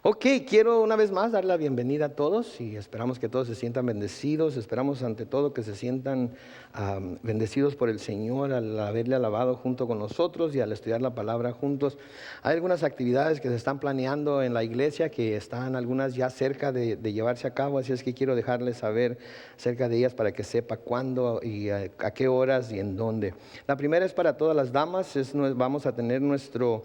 Ok, quiero una vez más dar la bienvenida a todos y esperamos que todos se sientan bendecidos. Esperamos ante todo que se sientan bendecidos por el Señor al haberle alabado junto con nosotros y al estudiar la palabra juntos. Hay algunas actividades que se están planeando en la iglesia que están algunas ya cerca de llevarse a cabo, así es que quiero dejarles saber acerca de ellas para que sepa cuándo y a qué horas y en dónde. La primera es para todas las damas, vamos a tener nuestra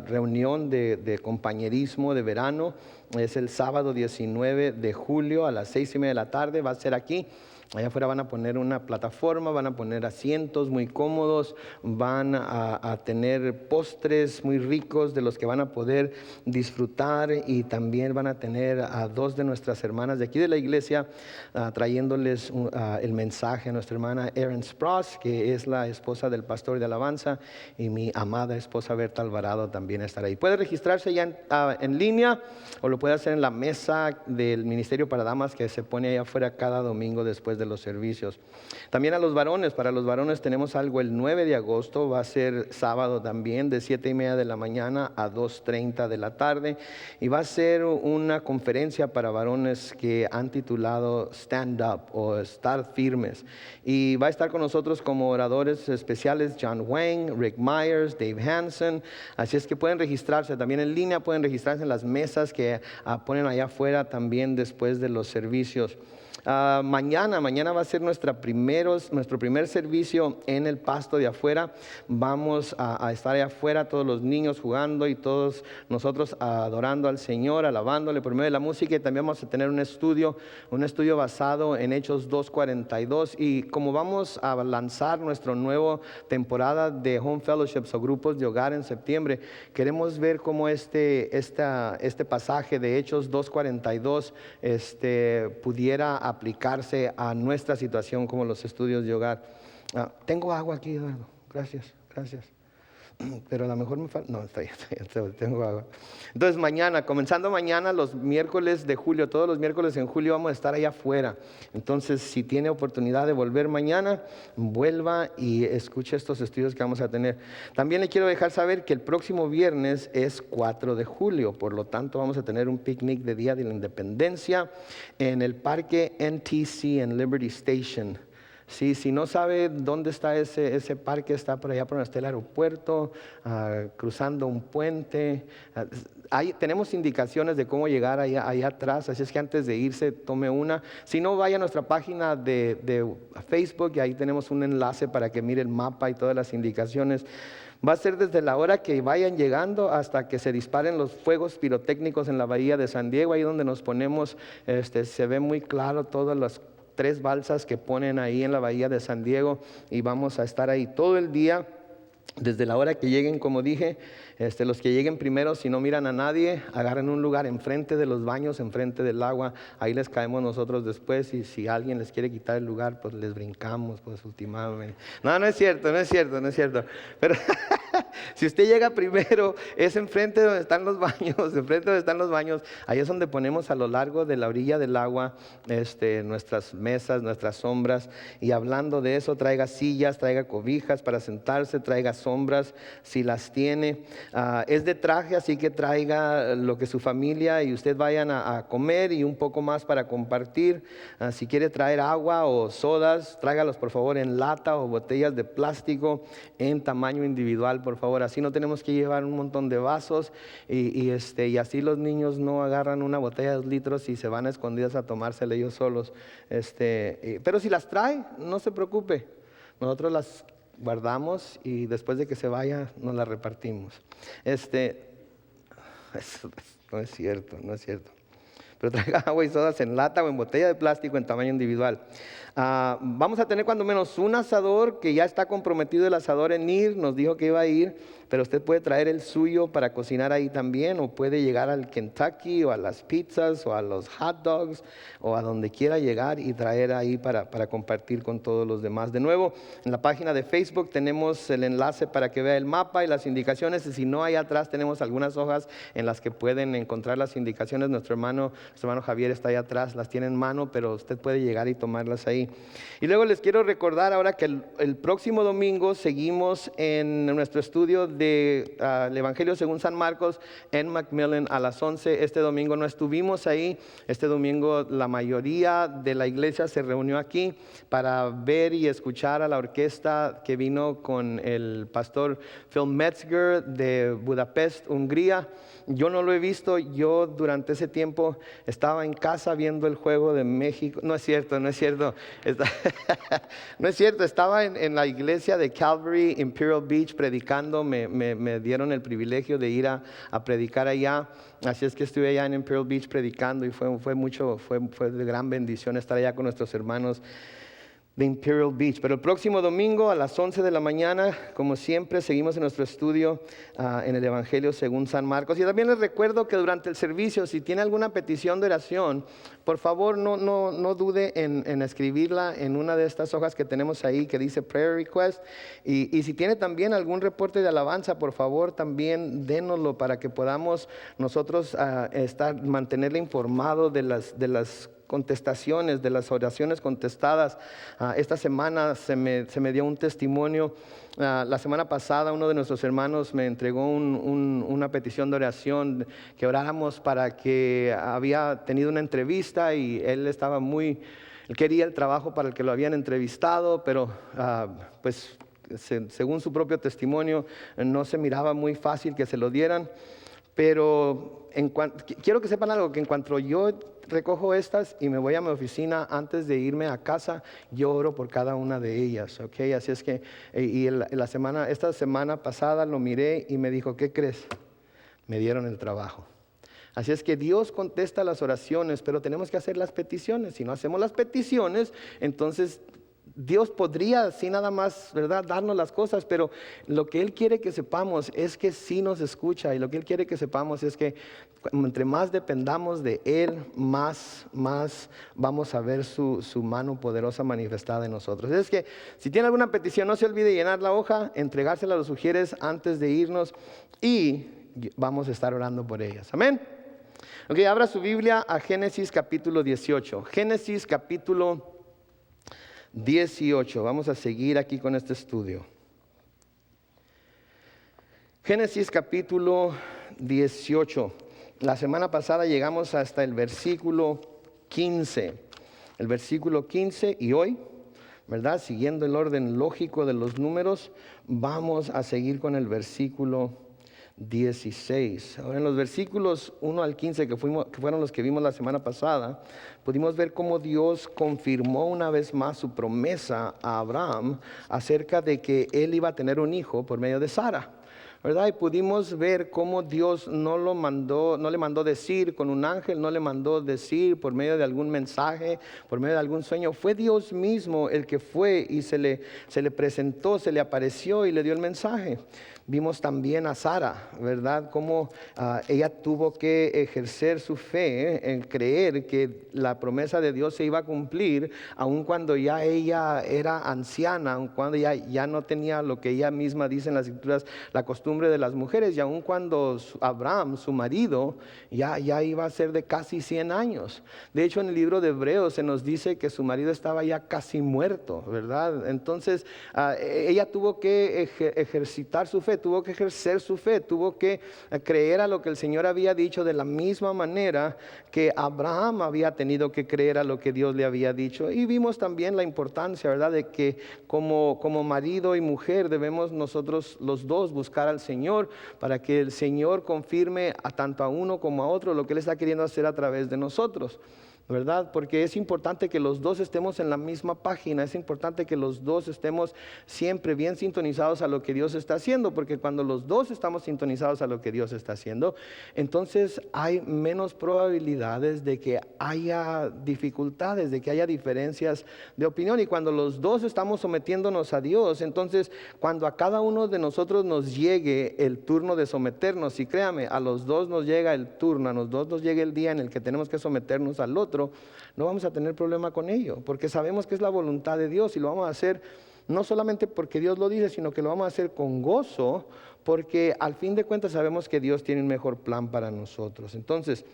reunión de compañerismo de verano. Es el sábado 19 de julio a las 6:30 de la tarde, va a ser aquí. Allá afuera van a poner una plataforma, van a poner asientos muy cómodos, van a tener postres muy ricos de los que van a poder disfrutar, y también van a tener a dos de nuestras hermanas de aquí de la iglesia trayéndoles el mensaje. A nuestra hermana Erin Spross, que es la esposa del pastor de alabanza, y mi amada esposa Berta Alvarado también estará ahí. Puede registrarse ya en línea, o lo puede hacer en la mesa del Ministerio para Damas que se pone allá afuera cada domingo después de los servicios. También a los varones, para los varones tenemos algo el 9 de agosto, va a ser sábado también, de 7:30 de la mañana a 2:30 de la tarde, y va a ser una conferencia para varones que han titulado Stand Up o Estar Firmes, y va a estar con nosotros como oradores especiales John Wayne, Rick Myers, Dave Hansen. Así es que pueden registrarse también en línea, pueden registrarse en las mesas que ponen allá afuera también después de los servicios. Mañana va a ser nuestro primer servicio en el pasto de afuera. Vamos a estar allá afuera, todos los niños jugando y todos nosotros adorando al Señor, alabándole por medio de la música. Y también vamos a tener un estudio basado en Hechos 2:42. Y como vamos a lanzar nuestra nueva temporada de Home Fellowships o grupos de hogar en septiembre, queremos ver cómo este pasaje de Hechos 2:42 pudiera aplicarse a nuestra situación como los estudios de hogar. Tengo agua aquí, Eduardo. Gracias. Pero a lo mejor me falta. No, está bien, tengo agua. Entonces comenzando mañana, los miércoles de julio, todos los miércoles en julio vamos a estar allá afuera. Entonces, si tiene oportunidad de volver mañana, vuelva y escuche estos estudios que vamos a tener. También le quiero dejar saber que el próximo viernes es 4 de julio, por lo tanto vamos a tener un picnic de Día de la Independencia en el parque NTC en Liberty Station. Sí, si no sabe dónde está ese parque, está por allá por donde está el aeropuerto, cruzando un puente. Tenemos indicaciones de cómo llegar allá atrás, así es que antes de irse tome una. Si no, vaya a nuestra página de Facebook, y ahí tenemos un enlace para que mire el mapa y todas las indicaciones. Va a ser desde la hora que vayan llegando hasta que se disparen los fuegos pirotécnicos en la bahía de San Diego, ahí donde nos ponemos. Se ve muy claro todas las 3 balsas que ponen ahí en la bahía de San Diego, y vamos a estar ahí todo el día. Desde la hora que lleguen, como dije, los que lleguen primero, si no miran a nadie, agarren un lugar enfrente de los baños, enfrente del agua, ahí les caemos nosotros después, y si alguien les quiere quitar el lugar, pues les brincamos, pues últimamente. No es cierto, pero si usted llega primero, es enfrente donde están los baños, ahí es donde ponemos a lo largo de la orilla del agua nuestras mesas, nuestras sombras. Y hablando de eso, traiga sillas, traiga cobijas para sentarse, traiga sombras si las tiene. Es de traje, así que traiga lo que su familia y usted vayan a comer, y un poco más para compartir. Si quiere traer agua o sodas, tráigalos por favor en lata o botellas de plástico en tamaño individual, por favor. Así no tenemos que llevar un montón de vasos, y así los niños no agarran una botella de 2 litros y se van a escondidas a tomársela ellos solos. Pero si las trae, no se preocupe, nosotros las guardamos y después de que se vaya nos la repartimos. No es cierto. Pero traiga agua y sodas en lata o en botella de plástico en tamaño individual. Vamos a tener cuando menos un asador, que ya está comprometido el asador en ir, nos dijo que iba a ir, pero usted puede traer el suyo para cocinar ahí también, o puede llegar al Kentucky o a las pizzas o a los hot dogs o a donde quiera llegar y traer ahí para compartir con todos los demás. De nuevo, en la página de Facebook tenemos el enlace para que vea el mapa y las indicaciones, y si no, ahí atrás tenemos algunas hojas en las que pueden encontrar las indicaciones. Nuestro hermano Nuestro hermano Javier está ahí atrás, las tiene en mano, pero usted puede llegar y tomarlas ahí. Y luego les quiero recordar ahora que el próximo domingo seguimos en nuestro estudio de el Evangelio según San Marcos en McMillan a las 11. Este domingo no estuvimos ahí. Este domingo la mayoría de la iglesia se reunió aquí para ver y escuchar a la orquesta que vino con el pastor Phil Metzger de Budapest, Hungría. Yo no lo he visto. Yo durante ese tiempo estaba en casa viendo el juego de México. No es cierto. No es cierto, estaba en la iglesia de Calvary, Imperial Beach, predicando. Me dieron el privilegio de ir a predicar allá. Así es que estuve allá en Imperial Beach predicando y fue de gran bendición estar allá con nuestros hermanos de Imperial Beach. Pero el próximo domingo a las 11 de la mañana, como siempre, seguimos en nuestro estudio en el Evangelio según San Marcos. Y también les recuerdo que durante el servicio, si tiene alguna petición de oración, por favor no dude en escribirla en una de estas hojas que tenemos ahí que dice Prayer Request. Y si tiene también algún reporte de alabanza, por favor también dénoslo para que podamos nosotros mantenerle informado de las contestaciones, de las oraciones contestadas. Esta semana se me dio un testimonio. La semana pasada uno de nuestros hermanos me entregó una petición de oración, que oráramos para que había tenido una entrevista y él quería el trabajo para el que lo habían entrevistado, pero pues según su propio testimonio no se miraba muy fácil que se lo dieran. Pero quiero que sepan algo, que en cuanto yo recojo estas y me voy a mi oficina, antes de irme a casa, yo oro por cada una de ellas, ¿ok? Así es que, esta semana pasada lo miré y me dijo, ¿qué crees? Me dieron el trabajo. Así es que Dios contesta las oraciones, pero tenemos que hacer las peticiones. Si no hacemos las peticiones, entonces Dios podría, así nada más, ¿verdad?, darnos las cosas, pero lo que Él quiere que sepamos es que sí nos escucha, y lo que Él quiere que sepamos es que entre más dependamos de Él, más vamos a ver su mano poderosa manifestada en nosotros. Es que si tiene alguna petición, no se olvide llenar la hoja, entregársela a los sugieres antes de irnos y vamos a estar orando por ellas. Amén. Ok, abra su Biblia a Génesis capítulo 18. Génesis capítulo 18. Vamos a seguir aquí con este estudio. Génesis capítulo 18. La semana pasada llegamos hasta el versículo 15. El versículo 15 y hoy, ¿verdad?, siguiendo el orden lógico de los números, vamos a seguir con el versículo 16. Ahora en los versículos 1 al 15 que fueron los que vimos la semana pasada, pudimos ver cómo Dios confirmó una vez más su promesa a Abraham acerca de que él iba a tener un hijo por medio de Sara, ¿verdad? Y pudimos ver cómo Dios no le mandó decir con un ángel, no le mandó decir por medio de algún mensaje, por medio de algún sueño. Fue Dios mismo el que fue y se le presentó, se le apareció y le dio el mensaje. Vimos también a Sara, ¿verdad?, cómo ella tuvo que ejercer su fe en creer que la promesa de Dios se iba a cumplir, aun cuando ya ella era anciana, aun cuando ya no tenía lo que ella misma dice en las escrituras, la costumbre de las mujeres, y aun cuando Abraham, su marido, ya iba a ser de casi 100 años. De hecho, en el libro de Hebreos se nos dice que su marido estaba ya casi muerto, ¿verdad? Entonces, ella tuvo que ejercitar su fe, tuvo que ejercer su fe, tuvo que creer a lo que el Señor había dicho, de la misma manera que Abraham había tenido que creer a lo que Dios le había dicho. Y vimos también la importancia, ¿verdad?, de que como marido y mujer debemos nosotros los dos buscar al Señor para que el Señor confirme tanto a uno como a otro lo que Él está queriendo hacer a través de nosotros, ¿verdad? Porque es importante que los dos estemos en la misma página, es importante que los dos estemos siempre bien sintonizados a lo que Dios está haciendo, porque cuando los dos estamos sintonizados a lo que Dios está haciendo, entonces hay menos probabilidades de que haya dificultades, de que haya diferencias de opinión. Y cuando los dos estamos sometiéndonos a Dios, entonces cuando a cada uno de nosotros nos llegue el turno de someternos, y créame, a los dos nos llega el turno, a los dos nos llega el día en el que tenemos que someternos al otro, no vamos a tener problema con ello, porque sabemos que es la voluntad de Dios y lo vamos a hacer no solamente porque Dios lo dice, sino que lo vamos a hacer con gozo, porque al fin de cuentas sabemos que Dios tiene un mejor plan para nosotros. Entonces,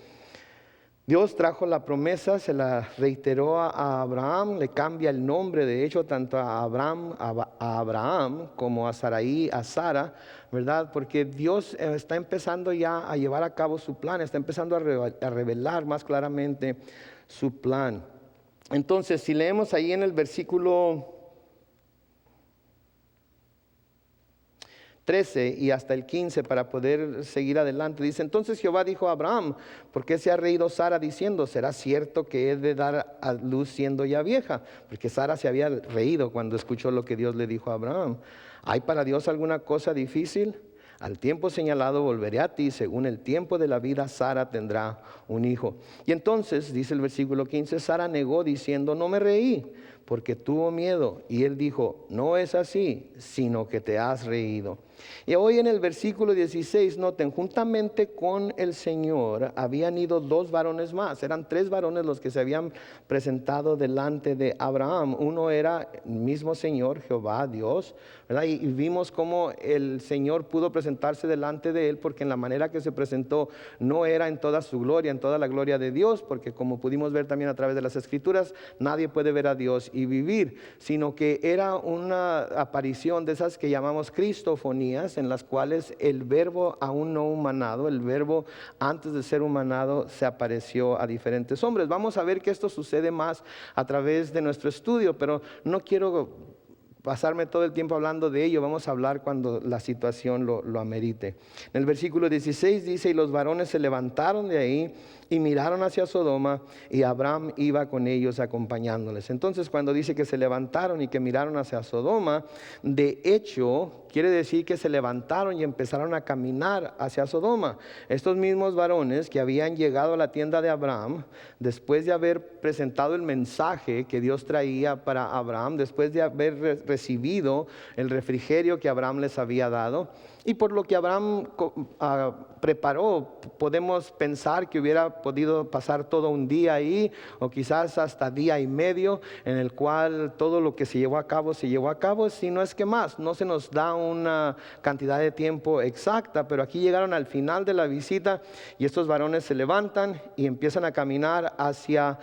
Dios trajo la promesa, se la reiteró a Abraham, le cambia el nombre, de hecho, tanto a Abraham como a Saraí, a Sara, ¿verdad? Porque Dios está empezando ya a llevar a cabo su plan, está empezando a revelar más claramente su plan. Entonces, si leemos ahí en el versículo 13 y hasta el 15 para poder seguir adelante. Dice, entonces Jehová dijo a Abraham, ¿por qué se ha reído Sara diciendo, será cierto que he de dar a luz siendo ya vieja? Porque Sara se había reído cuando escuchó lo que Dios le dijo a Abraham. ¿Hay para Dios alguna cosa difícil? Al tiempo señalado volveré a ti, según el tiempo de la vida Sara tendrá un hijo. Y entonces, dice el versículo 15, Sara negó diciendo, no me reí, porque tuvo miedo. Y él dijo, no es así, sino que te has reído. Y hoy en el versículo 16, noten, juntamente con el Señor habían ido 2 varones más. Eran 3 varones los que se habían presentado delante de Abraham. Uno era el mismo Señor, Jehová, Dios, ¿verdad? Y vimos cómo el Señor pudo presentarse delante de él, porque en la manera que se presentó no era en toda su gloria, en toda la gloria de Dios, porque como pudimos ver también a través de las Escrituras, nadie puede ver a Dios y vivir, sino que era una aparición de esas que llamamos cristofonías, en las cuales el verbo aún no humanado, el verbo antes de ser humanado, se apareció a diferentes hombres. Vamos a ver que esto sucede más a través de nuestro estudio, pero no quiero pasarme todo el tiempo hablando de ello. Vamos a hablar cuando la situación lo amerite. En el versículo 16 dice, y los varones se levantaron de ahí y miraron hacia Sodoma, y Abraham iba con ellos acompañándoles. Entonces, cuando dice que se levantaron y que miraron hacia Sodoma, de hecho quiere decir que se levantaron y empezaron a caminar hacia Sodoma. Estos mismos varones que habían llegado a la tienda de Abraham, después de haber presentado el mensaje que Dios traía para Abraham, después de haber recibido el refrigerio que Abraham les había dado, y por lo que Abraham preparó, podemos pensar que hubiera podido pasar todo un día ahí, o quizás hasta día y medio, en el cual todo lo que se llevó a cabo, si no es que más. No se nos da una cantidad de tiempo exacta, pero aquí llegaron al final de la visita, y estos varones se levantan y empiezan a caminar hacia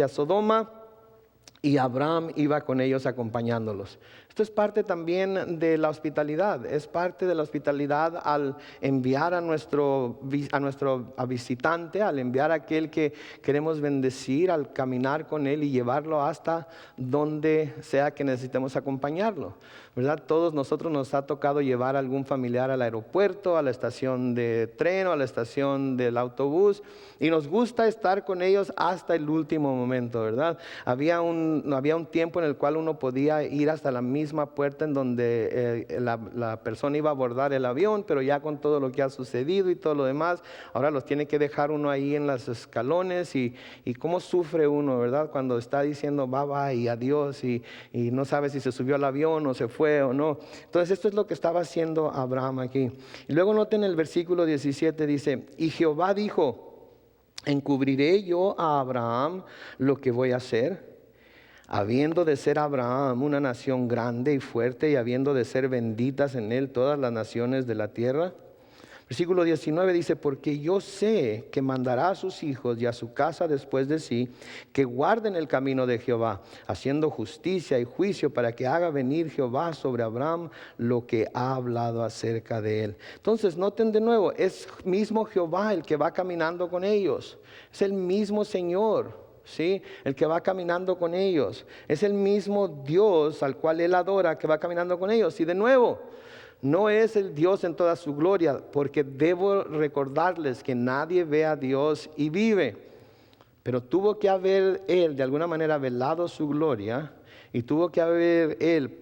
Sodoma, y Abraham iba con ellos acompañándolos. Esto es parte también de la hospitalidad, es parte de la hospitalidad al enviar a nuestro visitante, al enviar a aquel que queremos bendecir, al caminar con él y llevarlo hasta donde sea que necesitemos acompañarlo, ¿verdad? Todos nosotros nos ha tocado llevar a algún familiar al aeropuerto, a la estación de tren o a la estación del autobús, y nos gusta estar con ellos hasta el último momento, ¿verdad? Había un tiempo en el cual uno podía ir hasta la misma puerta en donde la persona iba a abordar el avión, pero ya con todo lo que ha sucedido y todo lo demás, ahora los tiene que dejar uno ahí en los escalones, y cómo sufre uno, ¿verdad? Cuando está diciendo bye bye y adiós, y no sabe si se subió al avión o se fue o no. Entonces esto es lo que estaba haciendo Abraham aquí. Y luego noten el versículo 17, dice, y Jehová dijo, ¿encubriré yo a Abraham lo que voy a hacer? Habiendo de ser Abraham una nación grande y fuerte, y habiendo de ser benditas en él todas las naciones de la tierra. Versículo 19 dice, porque yo sé que mandará a sus hijos y a su casa después de sí, que guarden el camino de Jehová, haciendo justicia y juicio, para que haga venir Jehová sobre Abraham lo que ha hablado acerca de él. Entonces, noten de nuevo, es mismo Jehová el que va caminando con ellos, es el mismo Señor, ¿sí? El que va caminando con ellos, es el mismo Dios al cual él adora, que va caminando con ellos. Y de nuevo, no es el Dios en toda su gloria, porque debo recordarles que nadie ve a Dios y vive, pero tuvo que haber él de alguna manera velado su gloria, y tuvo que haber él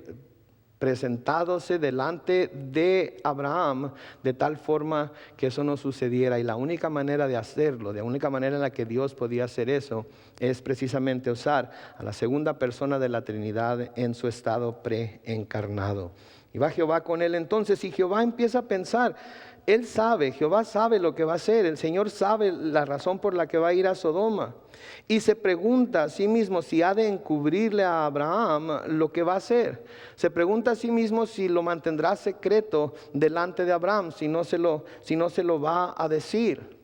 presentándose delante de Abraham de tal forma que eso no sucediera. Y la única manera de hacerlo, la única manera en la que Dios podía hacer eso, es precisamente usar a la segunda persona de la Trinidad en su estado preencarnado. Y va Jehová con él entonces, y Jehová empieza a pensar, él sabe, Jehová sabe lo que va a hacer, el Señor sabe la razón por la que va a ir a Sodoma, y se pregunta a sí mismo si ha de encubrirle a Abraham lo que va a hacer. Se pregunta a sí mismo si lo mantendrá secreto delante de Abraham, si no se lo va a decir.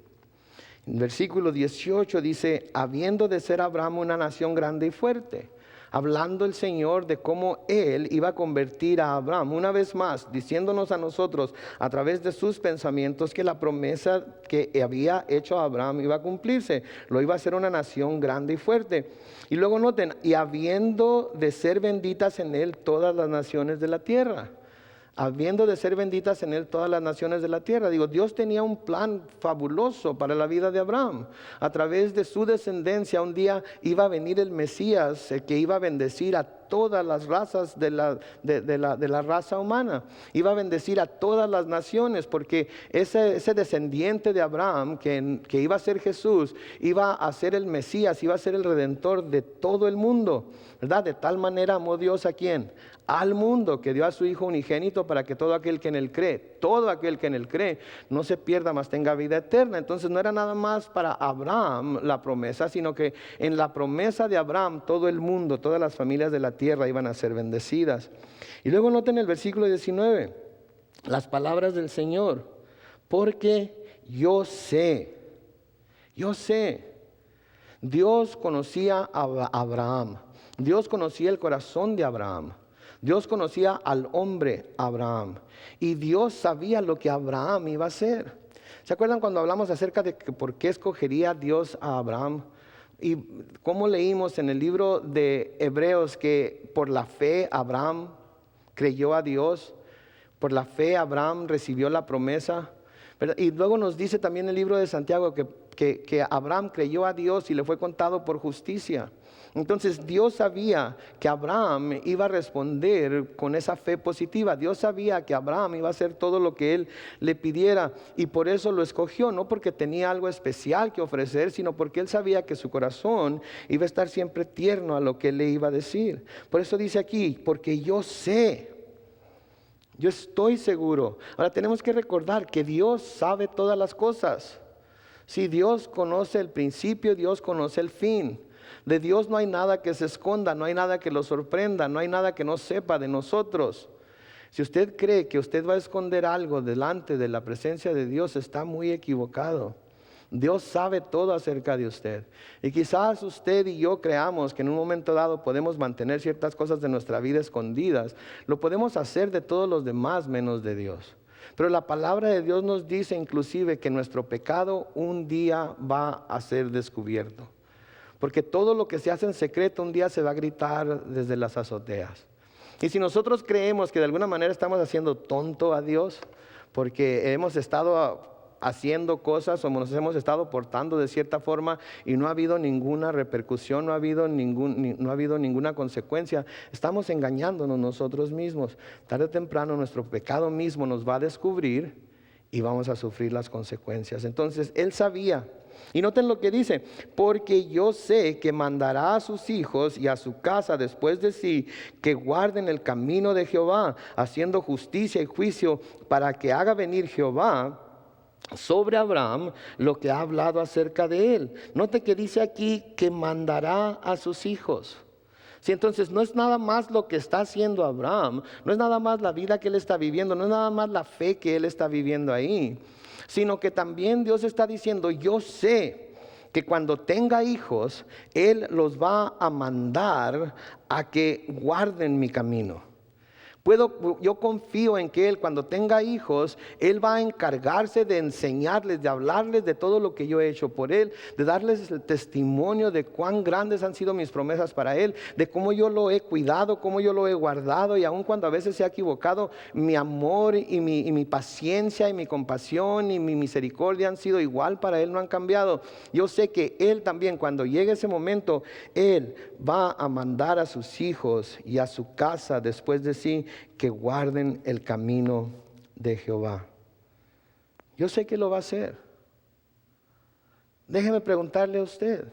En versículo 18 dice, habiendo de ser Abraham una nación grande y fuerte. Hablando el Señor de cómo Él iba a convertir a Abraham, una vez más, diciéndonos a nosotros a través de sus pensamientos que la promesa que había hecho a Abraham iba a cumplirse. Lo iba a hacer una nación grande y fuerte. Y luego noten, y habiendo de ser benditas en Él todas las naciones de la tierra. Habiendo de ser benditas en Él todas las naciones de la tierra. Digo, Dios tenía un plan fabuloso para la vida de Abraham. A través de su descendencia un día iba a venir el Mesías, que iba a bendecir a todas las razas de la raza humana. Iba a bendecir a todas las naciones, porque ese descendiente de Abraham, que iba a ser Jesús, iba a ser el Mesías, iba a ser el Redentor de todo el mundo, ¿verdad? De tal manera amó Dios a ¿quién? Al mundo, que dio a su Hijo unigénito para que todo aquel que en Él cree, todo aquel que en Él cree, no se pierda, mas tenga vida eterna. Entonces no era nada más para Abraham la promesa, sino que en la promesa de Abraham todo el mundo, todas las familias de la tierra iban a ser bendecidas. Y luego noten el versículo 19, las palabras del Señor, porque yo sé, Dios conocía a Abraham, Dios conocía el corazón de Abraham. Dios conocía al hombre Abraham y Dios sabía lo que Abraham iba a hacer. ¿Se acuerdan cuando hablamos acerca de que por qué escogería Dios a Abraham? Y cómo leímos en el libro de Hebreos que por la fe Abraham creyó a Dios, por la fe Abraham recibió la promesa, ¿verdad? Y luego nos dice también el libro de Santiago que Abraham creyó a Dios y le fue contado por justicia. Entonces Dios sabía que Abraham iba a responder con esa fe positiva. Dios sabía que Abraham iba a hacer todo lo que él le pidiera y por eso lo escogió, no porque tenía algo especial que ofrecer, sino porque él sabía que su corazón iba a estar siempre tierno a lo que él le iba a decir. Por eso dice aquí, porque yo sé, yo estoy seguro. Ahora tenemos que recordar que Dios sabe todas las cosas. Si Dios conoce el principio, Dios conoce el fin. De Dios no hay nada que se esconda, no hay nada que lo sorprenda, no hay nada que no sepa de nosotros. Si usted cree que usted va a esconder algo delante de la presencia de Dios, está muy equivocado. Dios sabe todo acerca de usted. Y quizás usted y yo creamos que en un momento dado podemos mantener ciertas cosas de nuestra vida escondidas. Lo podemos hacer de todos los demás menos de Dios. Pero la palabra de Dios nos dice inclusive que nuestro pecado un día va a ser descubierto. Porque todo lo que se hace en secreto un día se va a gritar desde las azoteas. Y si nosotros creemos que de alguna manera estamos haciendo tonto a Dios, porque hemos estado haciendo cosas o nos hemos estado portando de cierta forma y no ha habido ninguna repercusión, no ha habido ninguna consecuencia, estamos engañándonos nosotros mismos. Tarde o temprano nuestro pecado mismo nos va a descubrir y vamos a sufrir las consecuencias. Entonces él sabía. Y noten lo que dice, porque yo sé que mandará a sus hijos y a su casa después de sí, que guarden el camino de Jehová, haciendo justicia y juicio, para que haga venir Jehová sobre Abraham lo que ha hablado acerca de él. Note que dice aquí que mandará a sus hijos. Sí, entonces no es nada más lo que está haciendo Abraham, no es nada más la vida que él está viviendo, no es nada más la fe que él está viviendo ahí, sino que también Dios está diciendo, yo sé que cuando tenga hijos, Él los va a mandar a que guarden mi camino. Yo confío en que Él cuando tenga hijos, Él va a encargarse de enseñarles, de hablarles de todo lo que yo he hecho por Él, de darles el testimonio de cuán grandes han sido mis promesas para Él, de cómo yo lo he cuidado, cómo yo lo he guardado y aun cuando a veces se ha equivocado, mi amor y mi paciencia y mi compasión y mi misericordia han sido igual para Él, no han cambiado. Yo sé que Él también cuando llegue ese momento, Él va a mandar a sus hijos y a su casa después de sí, que guarden el camino de Jehová. Yo sé que lo va a hacer. Déjeme preguntarle a usted.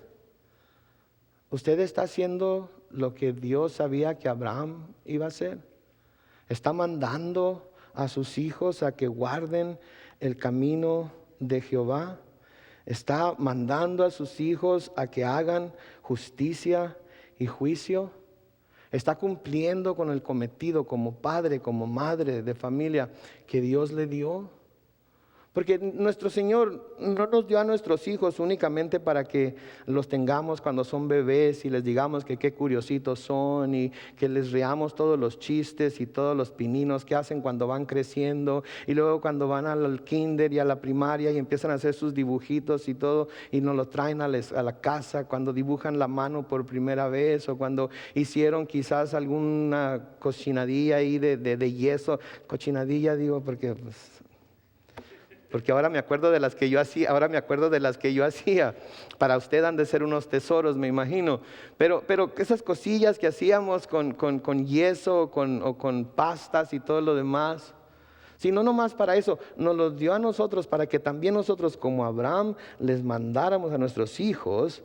¿Usted está haciendo lo que Dios sabía que Abraham iba a hacer? ¿Está mandando a sus hijos a que guarden el camino de Jehová? ¿Está mandando a sus hijos a que hagan justicia y juicio? ¿Está cumpliendo con el cometido como padre, como madre de familia que Dios le dio? Porque nuestro Señor no nos dio a nuestros hijos únicamente para que los tengamos cuando son bebés y les digamos que qué curiositos son y que les riamos todos los chistes y todos los pininos que hacen cuando van creciendo, y luego cuando van al kinder y a la primaria y empiezan a hacer sus dibujitos y todo y nos los traen a la casa cuando dibujan la mano por primera vez, o cuando hicieron quizás alguna cochinadilla ahí de yeso. Cochinadilla digo porque ahora me acuerdo de las que yo hacía, Para usted han de ser unos tesoros, me imagino. Pero esas cosillas que hacíamos con yeso o con pastas y todo lo demás, si no nomás para eso, nos los dio a nosotros para que también nosotros, como Abraham, les mandáramos a nuestros hijos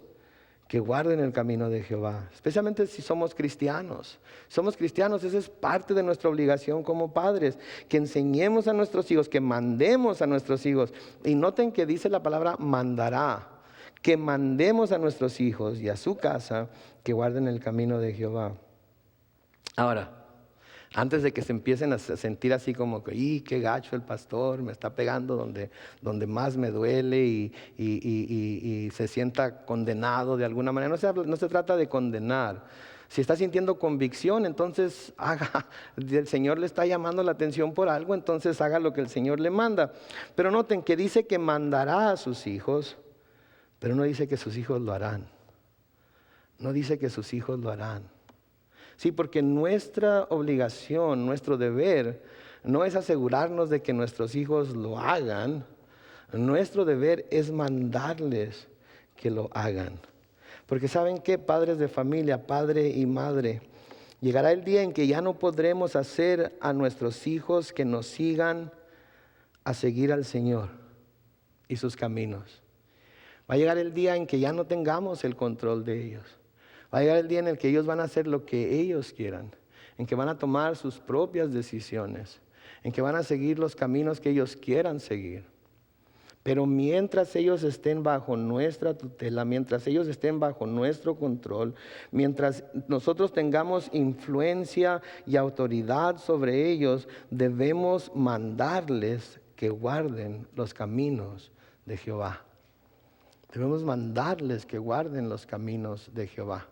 que guarden el camino de Jehová, especialmente si somos cristianos. Somos cristianos, esa es parte de nuestra obligación como padres, que enseñemos a nuestros hijos, que mandemos a nuestros hijos. Y noten que dice la palabra mandará, que mandemos a nuestros hijos y a su casa que guarden el camino de Jehová. Ahora, antes de que se empiecen a sentir así como que, qué gacho el pastor, me está pegando donde más me duele y se sienta condenado de alguna manera. No se trata de condenar. Si está sintiendo convicción, entonces el Señor le está llamando la atención por algo, entonces haga lo que el Señor le manda. Pero noten que dice que mandará a sus hijos, pero no dice que sus hijos lo harán. No dice que sus hijos lo harán. Sí, porque nuestra obligación, nuestro deber, no es asegurarnos de que nuestros hijos lo hagan. Nuestro deber es mandarles que lo hagan. Porque ¿saben qué? Padres de familia, padre y madre, llegará el día en que ya no podremos hacer a nuestros hijos que nos sigan a seguir al Señor y sus caminos. Va a llegar el día en que ya no tengamos el control de ellos. Va a llegar el día en el que ellos van a hacer lo que ellos quieran, en que van a tomar sus propias decisiones, en que van a seguir los caminos que ellos quieran seguir. Pero mientras ellos estén bajo nuestra tutela, mientras ellos estén bajo nuestro control, mientras nosotros tengamos influencia y autoridad sobre ellos, debemos mandarles que guarden los caminos de Jehová. Debemos mandarles que guarden los caminos de Jehová.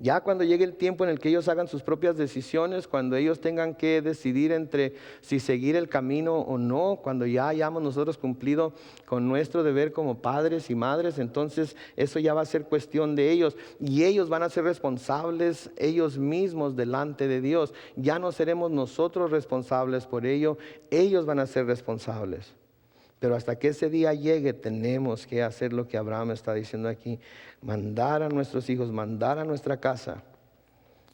Ya cuando llegue el tiempo en el que ellos hagan sus propias decisiones, cuando ellos tengan que decidir entre si seguir el camino o no, cuando ya hayamos nosotros cumplido con nuestro deber como padres y madres, entonces eso ya va a ser cuestión de ellos. Y ellos van a ser responsables ellos mismos delante de Dios. Ya no seremos nosotros responsables por ello, ellos van a ser responsables. Pero hasta que ese día llegue, tenemos que hacer lo que Abraham está diciendo aquí: mandar a nuestros hijos, mandar a nuestra casa,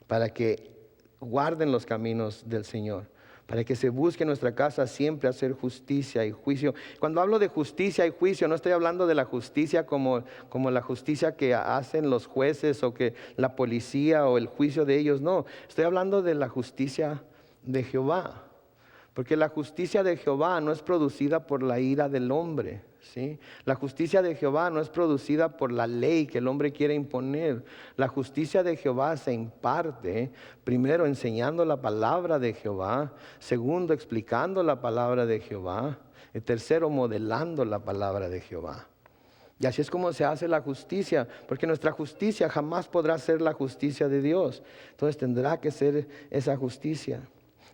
para que guarden los caminos del Señor, para que se busque en nuestra casa siempre hacer justicia y juicio. Cuando hablo de justicia y juicio, no estoy hablando de la justicia como la justicia que hacen los jueces o que la policía o el juicio de ellos, no. Estoy hablando de la justicia de Jehová. Porque la justicia de Jehová no es producida por la ira del hombre, ¿sí? La justicia de Jehová no es producida por la ley que el hombre quiere imponer. La justicia de Jehová se imparte, primero enseñando la palabra de Jehová, segundo explicando la palabra de Jehová, y tercero modelando la palabra de Jehová. Y así es como se hace la justicia, porque nuestra justicia jamás podrá ser la justicia de Dios. Entonces tendrá que ser esa justicia.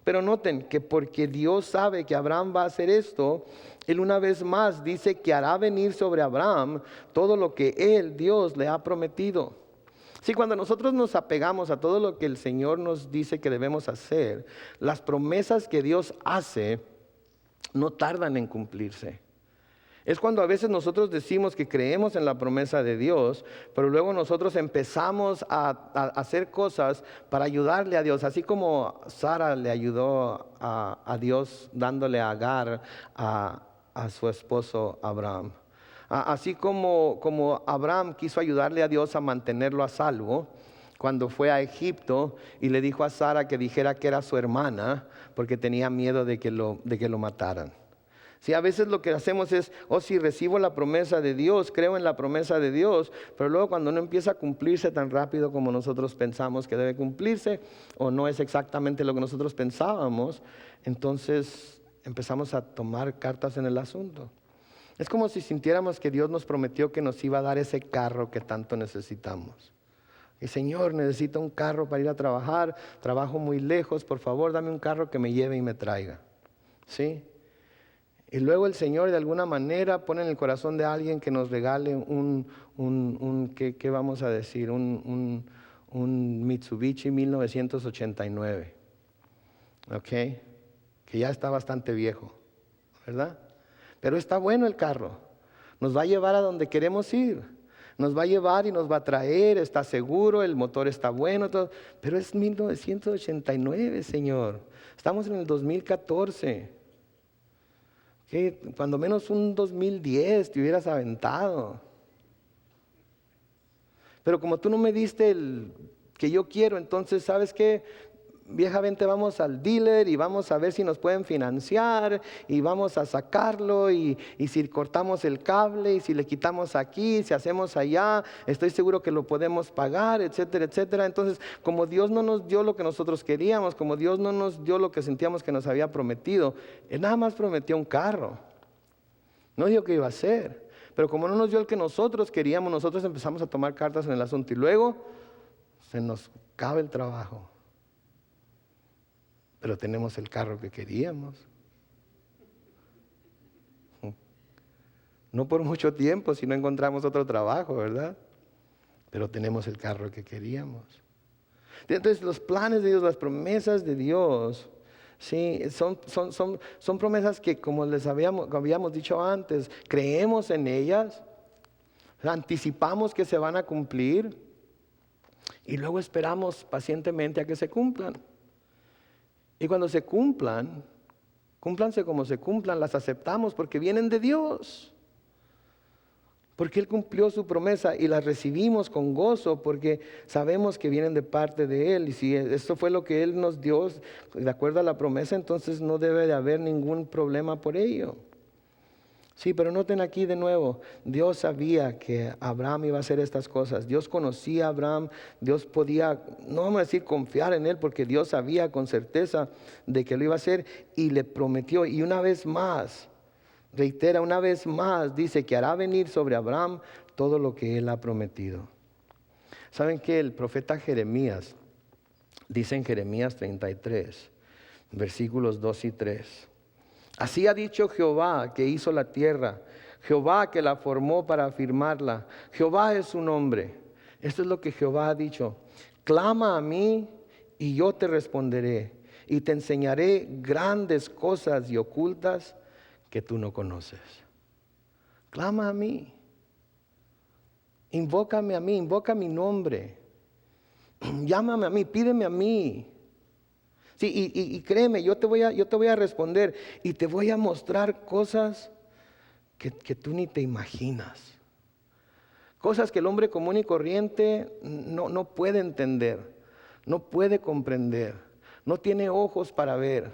Pero noten que porque Dios sabe que Abraham va a hacer esto, Él una vez más dice que hará venir sobre Abraham todo lo que Él, Dios, le ha prometido. Sí, cuando nosotros nos apegamos a todo lo que el Señor nos dice que debemos hacer, las promesas que Dios hace no tardan en cumplirse. Es cuando a veces nosotros decimos que creemos en la promesa de Dios, pero luego nosotros empezamos a hacer cosas para ayudarle a Dios, así como Sara le ayudó a Dios dándole a Agar a su esposo Abraham. Así como Abraham quiso ayudarle a Dios a mantenerlo a salvo cuando fue a Egipto y le dijo a Sara que dijera que era su hermana porque tenía miedo de que lo mataran. Si a veces lo que hacemos es, si recibo la promesa de Dios, creo en la promesa de Dios, pero luego cuando no empieza a cumplirse tan rápido como nosotros pensamos que debe cumplirse, o no es exactamente lo que nosotros pensábamos, entonces empezamos a tomar cartas en el asunto. Es como si sintiéramos que Dios nos prometió que nos iba a dar ese carro que tanto necesitamos. Y Señor, necesito un carro para ir a trabajar, trabajo muy lejos, por favor dame un carro que me lleve y me traiga. ¿Sí? Y luego el Señor de alguna manera pone en el corazón de alguien que nos regale ¿qué vamos a decir? Un Mitsubishi 1989. ¿Ok? Que ya está bastante viejo, ¿verdad? Pero está bueno el carro. Nos va a llevar a donde queremos ir. Nos va a llevar y nos va a traer, está seguro, el motor está bueno, todo. Pero es 1989, Señor. Estamos en el 2014. ¿Qué? Cuando menos un 2010 te hubieras aventado. Pero como tú no me diste el que yo quiero, entonces, ¿sabes qué? Vieja, vente, vamos al dealer y vamos a ver si nos pueden financiar y vamos a sacarlo y si cortamos el cable y si le quitamos aquí, si hacemos allá, estoy seguro que lo podemos pagar, etcétera, etcétera. Entonces, como Dios no nos dio lo que nosotros queríamos, como Dios no nos dio lo que sentíamos que nos había prometido, Él nada más prometió un carro. No dijo que iba a hacer, pero como no nos dio el que nosotros queríamos, nosotros empezamos a tomar cartas en el asunto y luego se nos acaba el trabajo. Pero tenemos el carro que queríamos. No por mucho tiempo si no encontramos otro trabajo, ¿verdad? Pero tenemos el carro que queríamos. Entonces los planes de Dios, las promesas de Dios, sí, son promesas que, como les habíamos dicho antes, creemos en ellas, anticipamos que se van a cumplir y luego esperamos pacientemente a que se cumplan. Y cuando se cumplan, cúmplanse como se cumplan, las aceptamos porque vienen de Dios. Porque Él cumplió su promesa y las recibimos con gozo porque sabemos que vienen de parte de Él. Y si esto fue lo que Él nos dio de acuerdo a la promesa, entonces no debe de haber ningún problema por ello. Sí, pero noten aquí de nuevo, Dios sabía que Abraham iba a hacer estas cosas. Dios conocía a Abraham, Dios podía, no vamos a decir confiar en él, porque Dios sabía con certeza de que lo iba a hacer y le prometió. Y una vez más, reitera, una vez más, dice que hará venir sobre Abraham todo lo que él ha prometido. ¿Saben qué? El profeta Jeremías, dice en Jeremías 33, versículos 2 y 3. Así ha dicho Jehová que hizo la tierra, Jehová que la formó para afirmarla. Jehová es su nombre. Esto es lo que Jehová ha dicho. Clama a mí y yo te responderé y te enseñaré grandes cosas y ocultas que tú no conoces. Clama a mí. Invócame a mí, invoca mi nombre. Llámame a mí, pídeme a mí. Sí, y créeme, yo te voy a responder y te voy a mostrar cosas que tú ni te imaginas. Cosas que el hombre común y corriente no puede entender, no puede comprender, no tiene ojos para ver.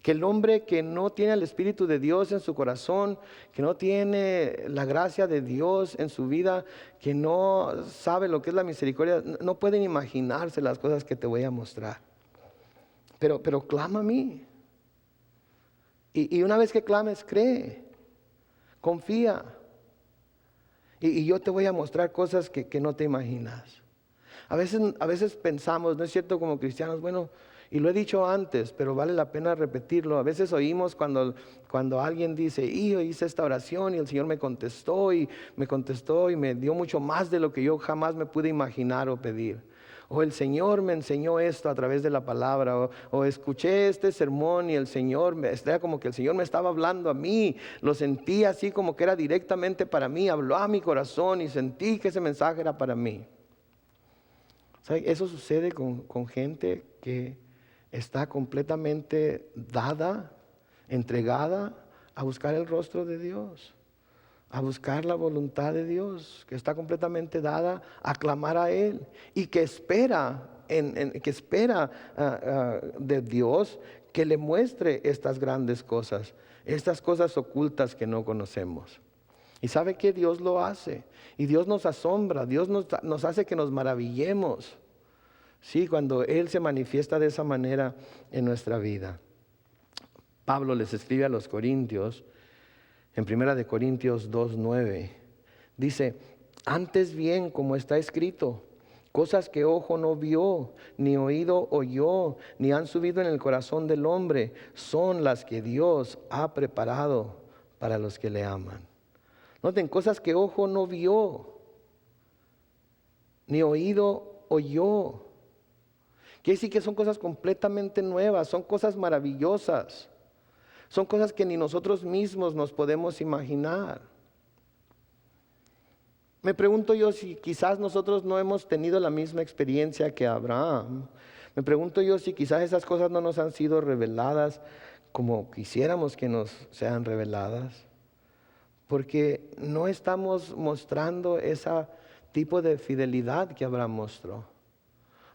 Que el hombre que no tiene el Espíritu de Dios en su corazón, que no tiene la gracia de Dios en su vida, que no sabe lo que es la misericordia, no pueden imaginarse las cosas que te voy a mostrar. Pero clama a mí. Y una vez que clames, cree, confía. Y yo te voy a mostrar cosas que no te imaginas. A veces pensamos, ¿no es cierto? Como cristianos, bueno, y lo he dicho antes, pero vale la pena repetirlo. A veces oímos cuando alguien dice, yo hice esta oración y el Señor me contestó y me dio mucho más de lo que yo jamás me pude imaginar o pedir. O el Señor me enseñó esto a través de la palabra, o escuché este sermón y era como que el Señor me estaba hablando a mí, lo sentí así como que era directamente para mí, habló a mi corazón y sentí que ese mensaje era para mí. ¿Sabe? Eso sucede con gente que está completamente dada, entregada a buscar el rostro de Dios, a buscar la voluntad de Dios, que está completamente dada a clamar a Él y que espera de Dios que le muestre estas grandes cosas, estas cosas ocultas que no conocemos. Y sabe que Dios lo hace y Dios nos asombra, Dios nos hace que nos maravillemos, sí, cuando Él se manifiesta de esa manera en nuestra vida. Pablo les escribe a los Corintios, en 1 Corintios 2:9, dice: antes bien, como está escrito, cosas que ojo no vio, ni oído oyó, ni han subido en el corazón del hombre, son las que Dios ha preparado para los que le aman. Noten, cosas que ojo no vio, ni oído oyó. Quiere decir que son cosas completamente nuevas, son cosas maravillosas, son cosas que ni nosotros mismos nos podemos imaginar. Me pregunto yo si quizás nosotros no hemos tenido la misma experiencia que Abraham. Me pregunto yo si quizás esas cosas no nos han sido reveladas como quisiéramos que nos sean reveladas. Porque no estamos mostrando ese tipo de fidelidad que Abraham mostró.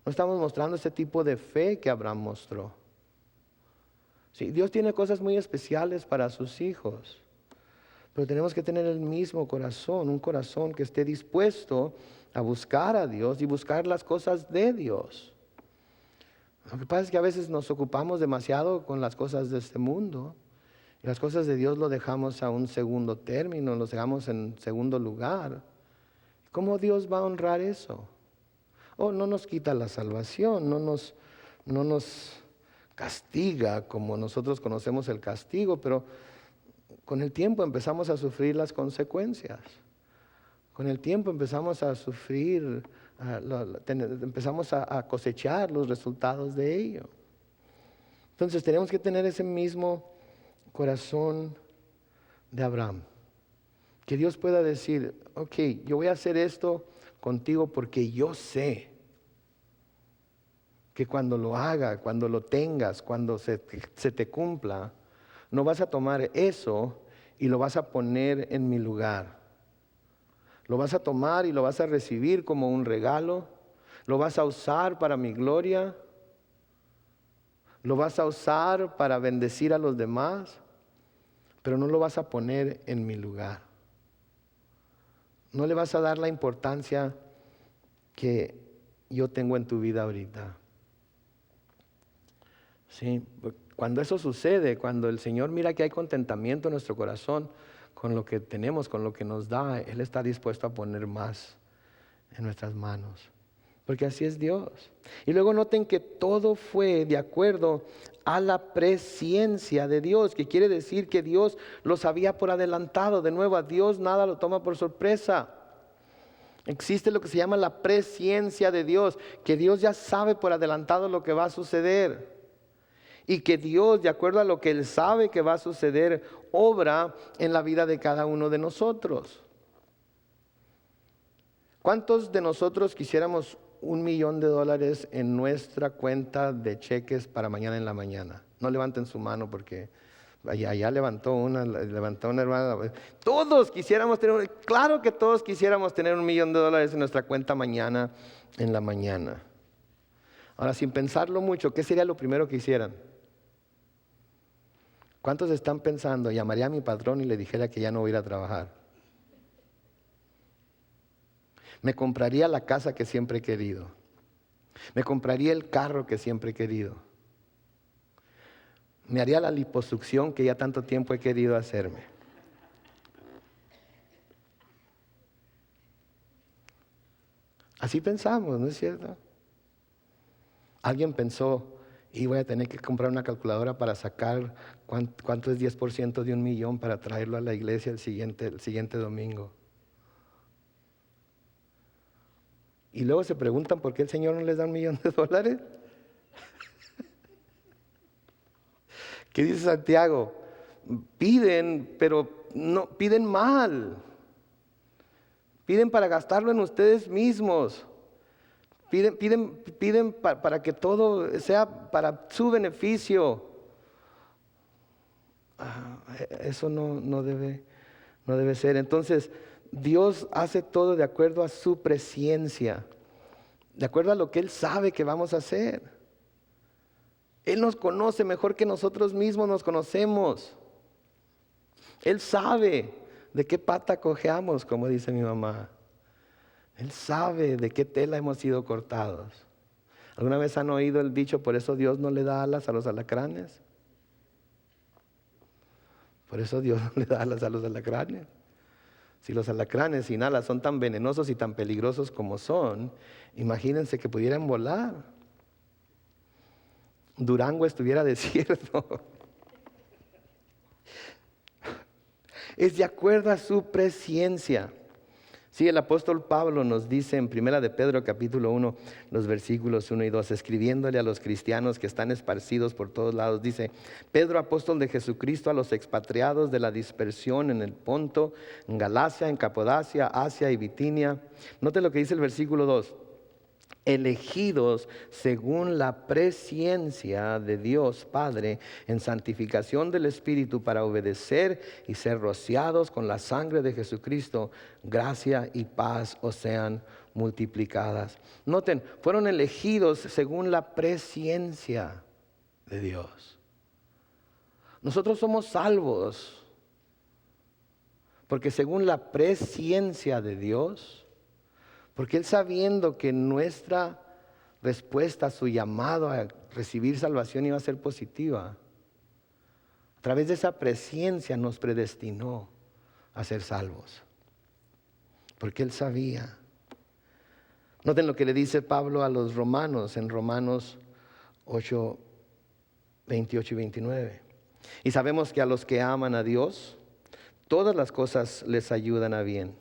No estamos mostrando ese tipo de fe que Abraham mostró. Sí, Dios tiene cosas muy especiales para sus hijos. Pero tenemos que tener el mismo corazón, un corazón que esté dispuesto a buscar a Dios y buscar las cosas de Dios. Lo que pasa es que a veces nos ocupamos demasiado con las cosas de este mundo y las cosas de Dios lo dejamos a un segundo término, los dejamos en segundo lugar. ¿Cómo Dios va a honrar eso? No nos quita la salvación, no nos castiga como nosotros conocemos el castigo, pero con el tiempo empezamos a sufrir las consecuencias. Con el tiempo empezamos a sufrir, empezamos a cosechar los resultados de ello. Entonces tenemos que tener ese mismo corazón de Abraham. Que Dios pueda decir: ok, yo voy a hacer esto contigo porque yo sé que cuando lo haga, cuando lo tengas, cuando se te cumpla, no vas a tomar eso y lo vas a poner en mi lugar. Lo vas a tomar y lo vas a recibir como un regalo. Lo vas a usar para mi gloria. Lo vas a usar para bendecir a los demás. Pero no lo vas a poner en mi lugar. No le vas a dar la importancia que yo tengo en tu vida ahorita. Sí, cuando eso sucede, cuando el Señor mira que hay contentamiento en nuestro corazón con lo que tenemos, con lo que nos da, Él está dispuesto a poner más en nuestras manos. Porque así es Dios. Y luego noten que todo fue de acuerdo a la presciencia de Dios, que quiere decir que Dios lo sabía por adelantado. De nuevo, a Dios nada lo toma por sorpresa. Existe lo que se llama la presciencia de Dios, que Dios ya sabe por adelantado lo que va a suceder. Y que Dios, de acuerdo a lo que Él sabe que va a suceder, obra en la vida de cada uno de nosotros. ¿Cuántos de nosotros quisiéramos $1,000,000 en nuestra cuenta de cheques para mañana en la mañana? No levanten su mano porque allá levantó una hermana. Todos quisiéramos tener, claro que todos quisiéramos tener $1,000,000 en nuestra cuenta mañana en la mañana. Ahora, sin pensarlo mucho, ¿qué sería lo primero que hicieran? ¿Cuántos están pensando: llamaría a mi patrón y le dijera que ya no voy a ir a trabajar? Me compraría la casa que siempre he querido. Me compraría el carro que siempre he querido. Me haría la liposucción que ya tanto tiempo he querido hacerme. Así pensamos, ¿no es cierto? Alguien pensó: y voy a tener que comprar una calculadora para sacar cuánto es 10% de 1,000,000 para traerlo a la iglesia el siguiente domingo. Y luego se preguntan por qué el Señor no les da $1,000,000. ¿Qué dice Santiago? Piden, pero no piden mal. Piden para gastarlo en ustedes mismos. Piden para que todo sea para su beneficio. Eso no debe ser. Entonces, Dios hace todo de acuerdo a su presciencia, de acuerdo a lo que Él sabe que vamos a hacer. Él nos conoce mejor que nosotros mismos nos conocemos. Él sabe de qué pata cojeamos, como dice mi mamá. Él sabe de qué tela hemos sido cortados. ¿Alguna vez han oído el dicho: por eso Dios no le da alas a los alacranes? Por eso Dios no le da alas a los alacranes. Si los alacranes sin alas son tan venenosos y tan peligrosos como son, imagínense que pudieran volar. Durango estuviera desierto. Es de acuerdo a su presciencia. Sí, el apóstol Pablo nos dice en 1 de Pedro capítulo 1, los versículos 1 y 2, escribiéndole a los cristianos que están esparcidos por todos lados, dice: Pedro, apóstol de Jesucristo, a los expatriados de la dispersión en el Ponto, en Galacia, en Capadocia, Asia y Bitinia. Note lo que dice el versículo 2. Elegidos según la presciencia de Dios Padre en santificación del Espíritu para obedecer y ser rociados con la sangre de Jesucristo, gracia y paz os sean multiplicadas. Noten, fueron elegidos según la presciencia de Dios. Nosotros somos salvos porque según la presciencia de Dios, porque Él, sabiendo que nuestra respuesta a su llamado a recibir salvación iba a ser positiva, a través de esa presciencia nos predestinó a ser salvos. Porque Él sabía. Noten lo que le dice Pablo a los romanos en Romanos 8, 28 y 29. Y sabemos que a los que aman a Dios, todas las cosas les ayudan a bien.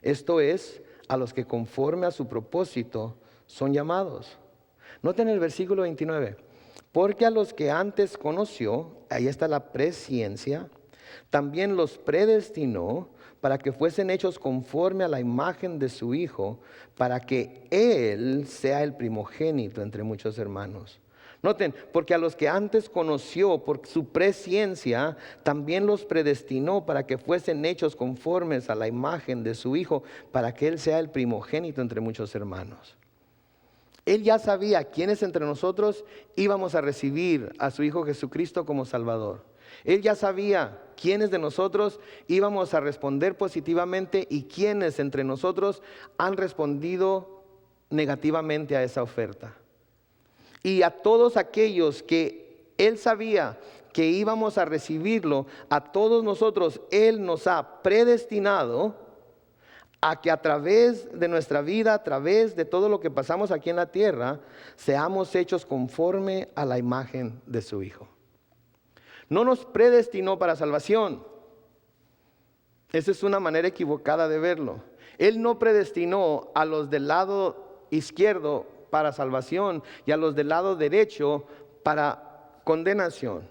Esto es, a los que conforme a su propósito son llamados. Noten el versículo 29. Porque a los que antes conoció, ahí está la presciencia, también los predestinó para que fuesen hechos conforme a la imagen de su Hijo, para que Él sea el primogénito entre muchos hermanos. Noten, porque a los que antes conoció por su presciencia, también los predestinó para que fuesen hechos conformes a la imagen de su Hijo, para que Él sea el primogénito entre muchos hermanos. Él ya sabía quiénes entre nosotros íbamos a recibir a su Hijo Jesucristo como Salvador. Él ya sabía quiénes de nosotros íbamos a responder positivamente y quiénes entre nosotros han respondido negativamente a esa oferta. Y a todos aquellos que Él sabía que íbamos a recibirlo, a todos nosotros Él nos ha predestinado a que a través de nuestra vida, a través de todo lo que pasamos aquí en la tierra, seamos hechos conforme a la imagen de su Hijo. No nos predestinó para salvación. Esa es una manera equivocada de verlo. Él no predestinó a los del lado izquierdo para salvación y a los del lado derecho para condenación.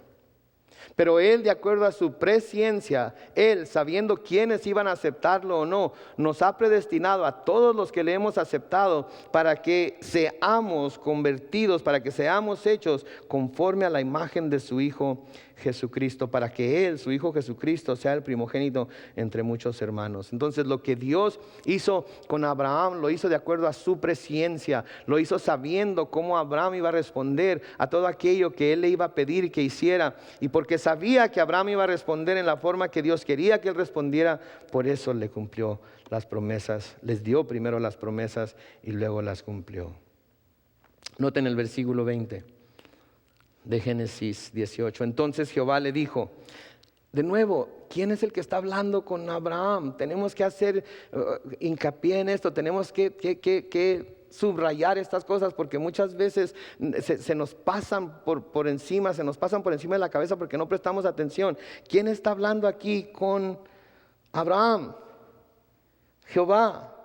Pero Él, de acuerdo a su presciencia, Él, sabiendo quiénes iban a aceptarlo o no, nos ha predestinado a todos los que le hemos aceptado para que seamos convertidos, para que seamos hechos conforme a la imagen de su Hijo Jesucristo, para que Él, su Hijo Jesucristo, sea el primogénito entre muchos hermanos. Entonces, lo que Dios hizo con Abraham, lo hizo de acuerdo a su presciencia, lo hizo sabiendo cómo Abraham iba a responder a todo aquello que Él le iba a pedir que hiciera, y porque sabía que Abraham iba a responder en la forma que Dios quería que Él respondiera, por eso le cumplió las promesas, les dio primero las promesas y luego las cumplió. Noten el versículo 20 de Génesis 18. Entonces Jehová le dijo, de nuevo, ¿quién es el que está hablando con Abraham? Tenemos que hacer hincapié en esto, tenemos que subrayar estas cosas, porque muchas veces se nos pasan por encima, se nos pasan por encima de la cabeza porque no prestamos atención. ¿Quién está hablando aquí con Abraham? Jehová.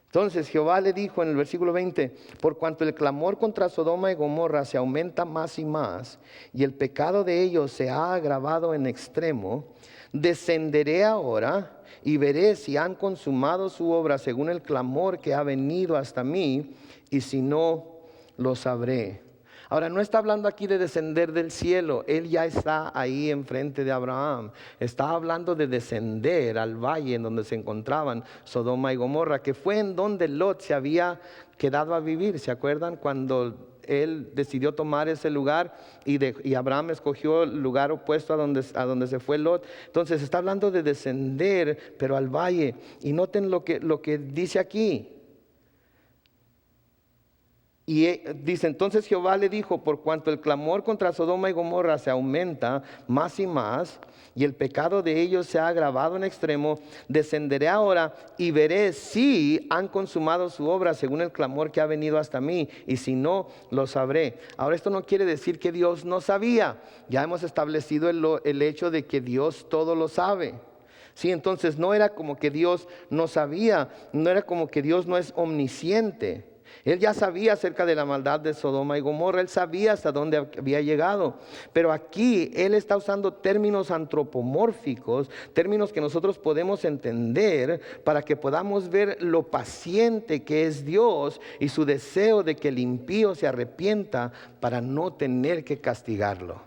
Entonces Jehová le dijo en el versículo 20, por cuanto el clamor contra Sodoma y Gomorra se aumenta más y más, y el pecado de ellos se ha agravado en extremo, descenderé ahora y veré si han consumado su obra según el clamor que ha venido hasta mí, y si no, lo sabré. Ahora, no está hablando aquí de descender del cielo. Él ya está ahí enfrente de Abraham. Está hablando de descender al valle en donde se encontraban Sodoma y Gomorra, que fue en donde Lot se había quedado a vivir. ¿Se acuerdan cuando él decidió tomar ese lugar y Abraham escogió el lugar opuesto a donde se fue Lot? Entonces está hablando de descender, pero al valle. Y noten lo que dice aquí. Y dice, entonces Jehová le dijo, por cuanto el clamor contra Sodoma y Gomorra se aumenta más y más, y el pecado de ellos se ha agravado en extremo, descenderé ahora y veré si han consumado su obra según el clamor que ha venido hasta mí, y si no, lo sabré. Ahora, esto no quiere decir que Dios no sabía. Ya hemos establecido el hecho de que Dios todo lo sabe. Sí, entonces no era como que Dios no sabía, no era como que Dios no es omnisciente. Él ya sabía acerca de la maldad de Sodoma y Gomorra, él sabía hasta dónde había llegado. Pero aquí él está usando términos antropomórficos, términos que nosotros podemos entender para que podamos ver lo paciente que es Dios y su deseo de que el impío se arrepienta para no tener que castigarlo,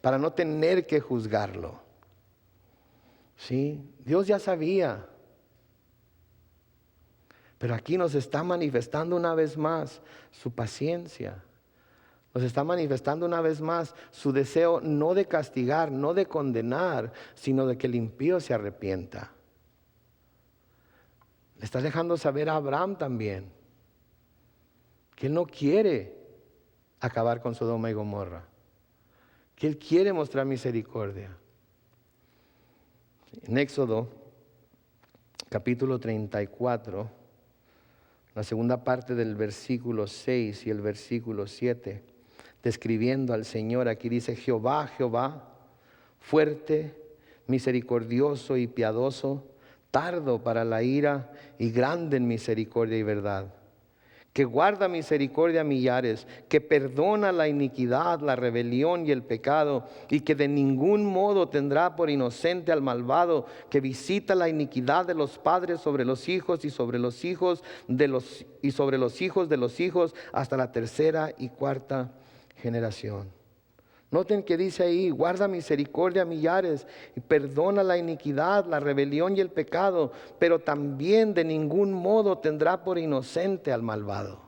para no tener que juzgarlo. Sí, Dios ya sabía. Pero aquí nos está manifestando una vez más su paciencia. Nos está manifestando una vez más su deseo no de castigar, no de condenar, sino de que el impío se arrepienta. Le está dejando saber a Abraham también que él no quiere acabar con Sodoma y Gomorra, que él quiere mostrar misericordia. En Éxodo capítulo 34, la segunda parte del versículo 6 y el versículo 7, describiendo al Señor, aquí dice: Jehová, Jehová, fuerte, misericordioso y piadoso, tardo para la ira y grande en misericordia y verdad, que guarda misericordia a millares, que perdona la iniquidad, la rebelión y el pecado, y que de ningún modo tendrá por inocente al malvado, que visita la iniquidad de los padres sobre los hijos y sobre los hijos de los hijos de los hijos hasta la tercera y cuarta generación. Noten que dice ahí: guarda misericordia a millares y perdona la iniquidad, la rebelión y el pecado, pero también de ningún modo tendrá por inocente al malvado.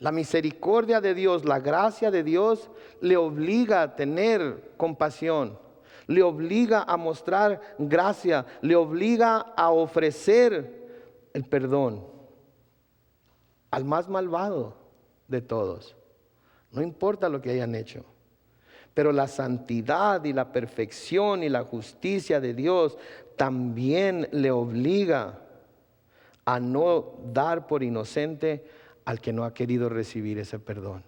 La misericordia de Dios, la gracia de Dios le obliga a tener compasión, le obliga a mostrar gracia, le obliga a ofrecer el perdón al más malvado de todos. No importa lo que hayan hecho, pero la santidad y la perfección y la justicia de Dios también le obliga a no dar por inocente al que no ha querido recibir ese perdón.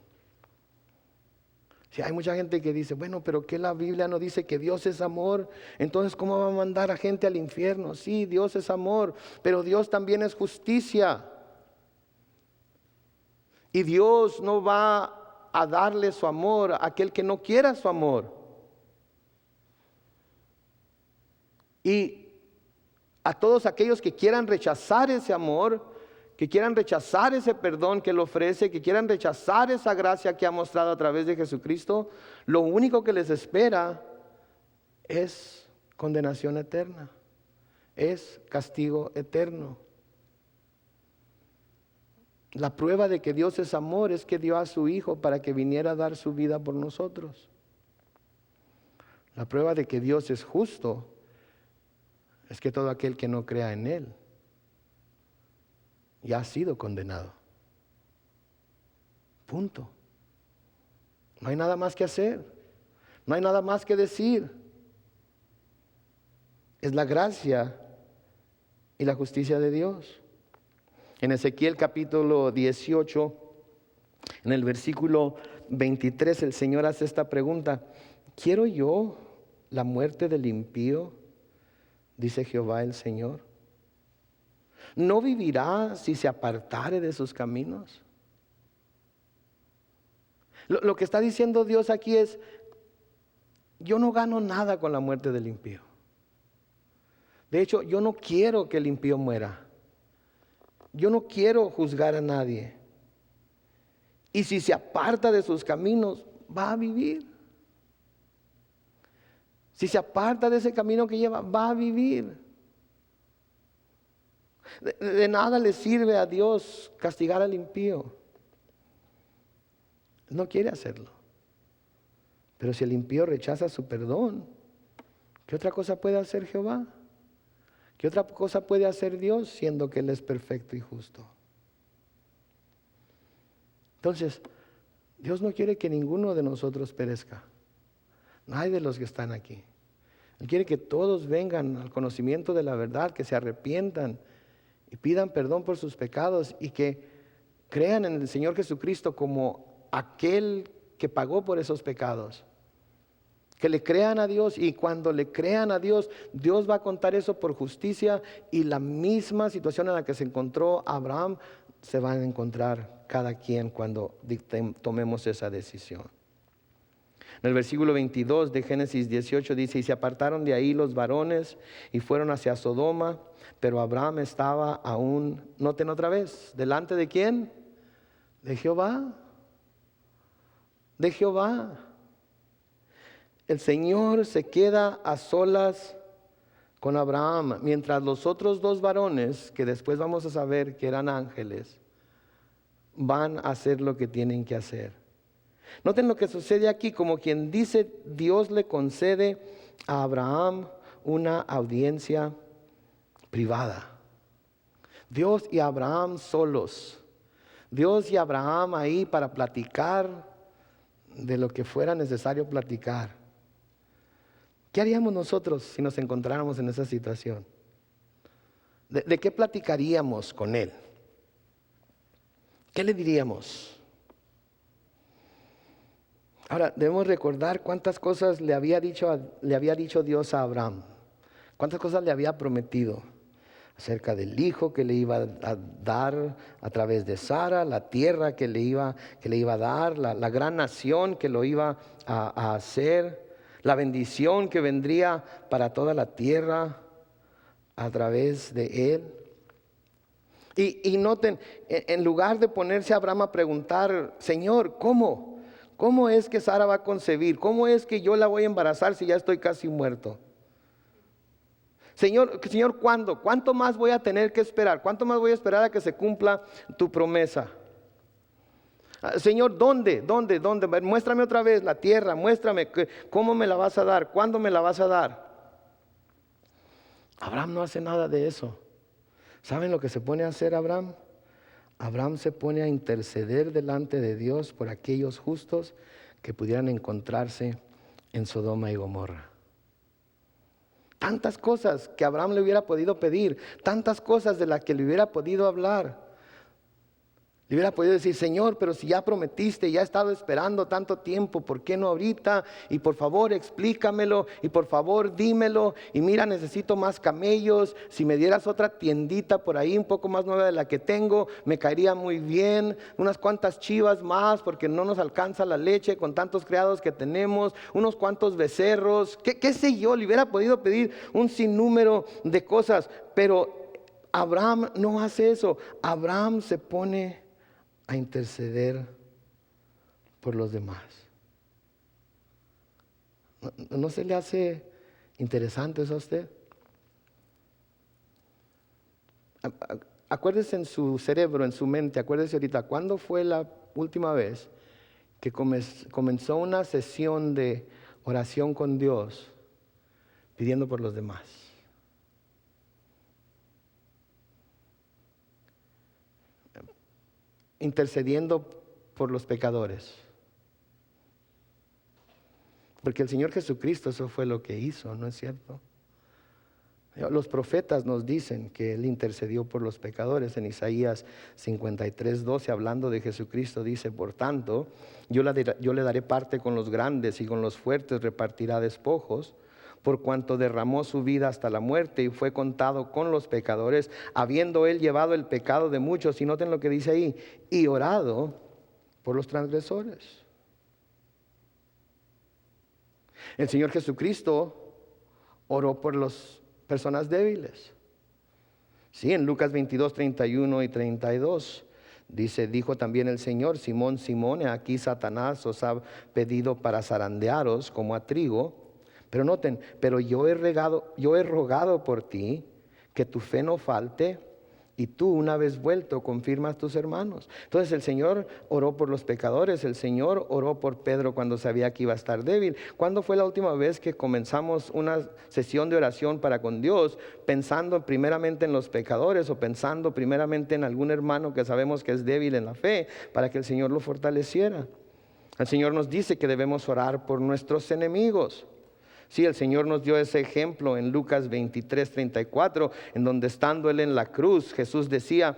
Si hay mucha gente que dice, bueno, pero que la Biblia no dice que Dios es amor, entonces ¿cómo va a mandar a gente al infierno? Sí, Dios es amor, pero Dios también es justicia. Y Dios no va a darle su amor a aquel que no quiera su amor. Y a todos aquellos que quieran rechazar ese amor, que quieran rechazar ese perdón que Él ofrece, que quieran rechazar esa gracia que ha mostrado a través de Jesucristo, lo único que les espera es condenación eterna, es castigo eterno. La prueba de que Dios es amor es que dio a su Hijo para que viniera a dar su vida por nosotros. La prueba de que Dios es justo es que todo aquel que no crea en Él ya ha sido condenado. Punto. No hay nada más que hacer. No hay nada más que decir. Es la gracia y la justicia de Dios. En Ezequiel capítulo 18, en el versículo 23, el Señor hace esta pregunta: ¿quiero yo la muerte del impío? Dice Jehová el Señor. ¿No vivirá si se apartare de sus caminos? Lo que está diciendo Dios aquí es: yo no gano nada con la muerte del impío. De hecho, yo no quiero que el impío muera. Yo no quiero juzgar a nadie. Y si se aparta de sus caminos, va a vivir. Si se aparta de ese camino que lleva, va a vivir. De nada le sirve a Dios castigar al impío. No quiere hacerlo. Pero si el impío rechaza su perdón, ¿qué otra cosa puede hacer Jehová? ¿Qué otra cosa puede hacer Dios siendo que Él es perfecto y justo? Entonces, Dios no quiere que ninguno de nosotros perezca. Nadie de los que están aquí. Él quiere que todos vengan al conocimiento de la verdad, que se arrepientan y pidan perdón por sus pecados y que crean en el Señor Jesucristo como aquel que pagó por esos pecados. Que le crean a Dios, y cuando le crean a Dios, Dios va a contar eso por justicia, y la misma situación en la que se encontró Abraham se va a encontrar cada quien cuando tomemos esa decisión. En el versículo 22 de Génesis 18 dice: y se apartaron de ahí los varones y fueron hacia Sodoma, pero Abraham estaba aún, noten otra vez, ¿delante de quién? De Jehová. De Jehová. El Señor se queda a solas con Abraham, mientras los otros dos varones, que después vamos a saber que eran ángeles, van a hacer lo que tienen que hacer. Noten lo que sucede aquí, como quien dice, Dios le concede a Abraham una audiencia privada. Dios y Abraham solos. Dios y Abraham ahí para platicar de lo que fuera necesario platicar. ¿Qué haríamos nosotros si nos encontráramos en esa situación? ¿De qué platicaríamos con él? ¿Qué le diríamos? Ahora, debemos recordar cuántas cosas le había dicho Dios a Abraham. Cuántas cosas le había prometido acerca del hijo que le iba a dar a través de Sara, la tierra que le iba a dar, la gran nación que lo iba a hacer, la bendición que vendría para toda la tierra a través de él. Y noten, en lugar de ponerse Abraham a preguntar: Señor, ¿cómo? ¿Cómo es que Sara va a concebir? ¿Cómo es que yo la voy a embarazar si ya estoy casi muerto? Señor, ¿cuándo? ¿Cuánto más voy a tener que esperar? ¿Cuánto más voy a esperar a que se cumpla tu promesa? Señor, ¿dónde? Muéstrame otra vez la tierra, muéstrame cómo me la vas a dar, cuándo me la vas a dar. Abraham no hace nada de eso. ¿Saben lo que se pone a hacer Abraham? Abraham se pone a interceder delante de Dios por aquellos justos que pudieran encontrarse en Sodoma y Gomorra. Tantas cosas que Abraham le hubiera podido pedir, tantas cosas de las que le hubiera podido hablar. Le hubiera podido decir: Señor, pero si ya prometiste, ya he estado esperando tanto tiempo, ¿por qué no ahorita? Y por favor explícamelo, y por favor dímelo, y mira, necesito más camellos, si me dieras otra tiendita por ahí un poco más nueva de la que tengo, me caería muy bien, unas cuantas chivas más, porque no nos alcanza la leche con tantos criados que tenemos, unos cuantos becerros, qué sé yo. Le hubiera podido pedir un sinnúmero de cosas, pero Abraham no hace eso. Abraham se pone a interceder por los demás. ¿No se le hace interesante eso a usted? Acuérdese en su cerebro, en su mente, acuérdese ahorita, ¿cuándo fue la última vez que comenzó una sesión de oración con Dios pidiendo por los demás? Intercediendo por los pecadores. Porque el Señor Jesucristo eso fue lo que hizo, ¿no es cierto? Los profetas nos dicen que Él intercedió por los pecadores. En Isaías 53:12, hablando de Jesucristo, dice: por tanto, yo le daré parte con los grandes, y con los fuertes repartirá despojos, por cuanto derramó su vida hasta la muerte y fue contado con los pecadores, habiendo él llevado el pecado de muchos. Y noten lo que dice ahí: y orado por los transgresores. El Señor Jesucristo oró por las personas débiles. Sí, en Lucas 22:31 y 32 dice: dijo también el Señor: Simón, Simón, aquí Satanás os ha pedido para zarandearos como a trigo. Pero noten: pero yo he rogado por ti, que tu fe no falte, y tú, una vez vuelto, confirma a tus hermanos. Entonces el Señor oró por los pecadores, el Señor oró por Pedro cuando sabía que iba a estar débil. ¿Cuándo fue la última vez que comenzamos una sesión de oración para con Dios, pensando primeramente en los pecadores o pensando primeramente en algún hermano que sabemos que es débil en la fe, para que el Señor lo fortaleciera? El Señor nos dice que debemos orar por nuestros enemigos. Sí, el Señor nos dio ese ejemplo en Lucas 23:34, en donde estando Él en la cruz, Jesús decía: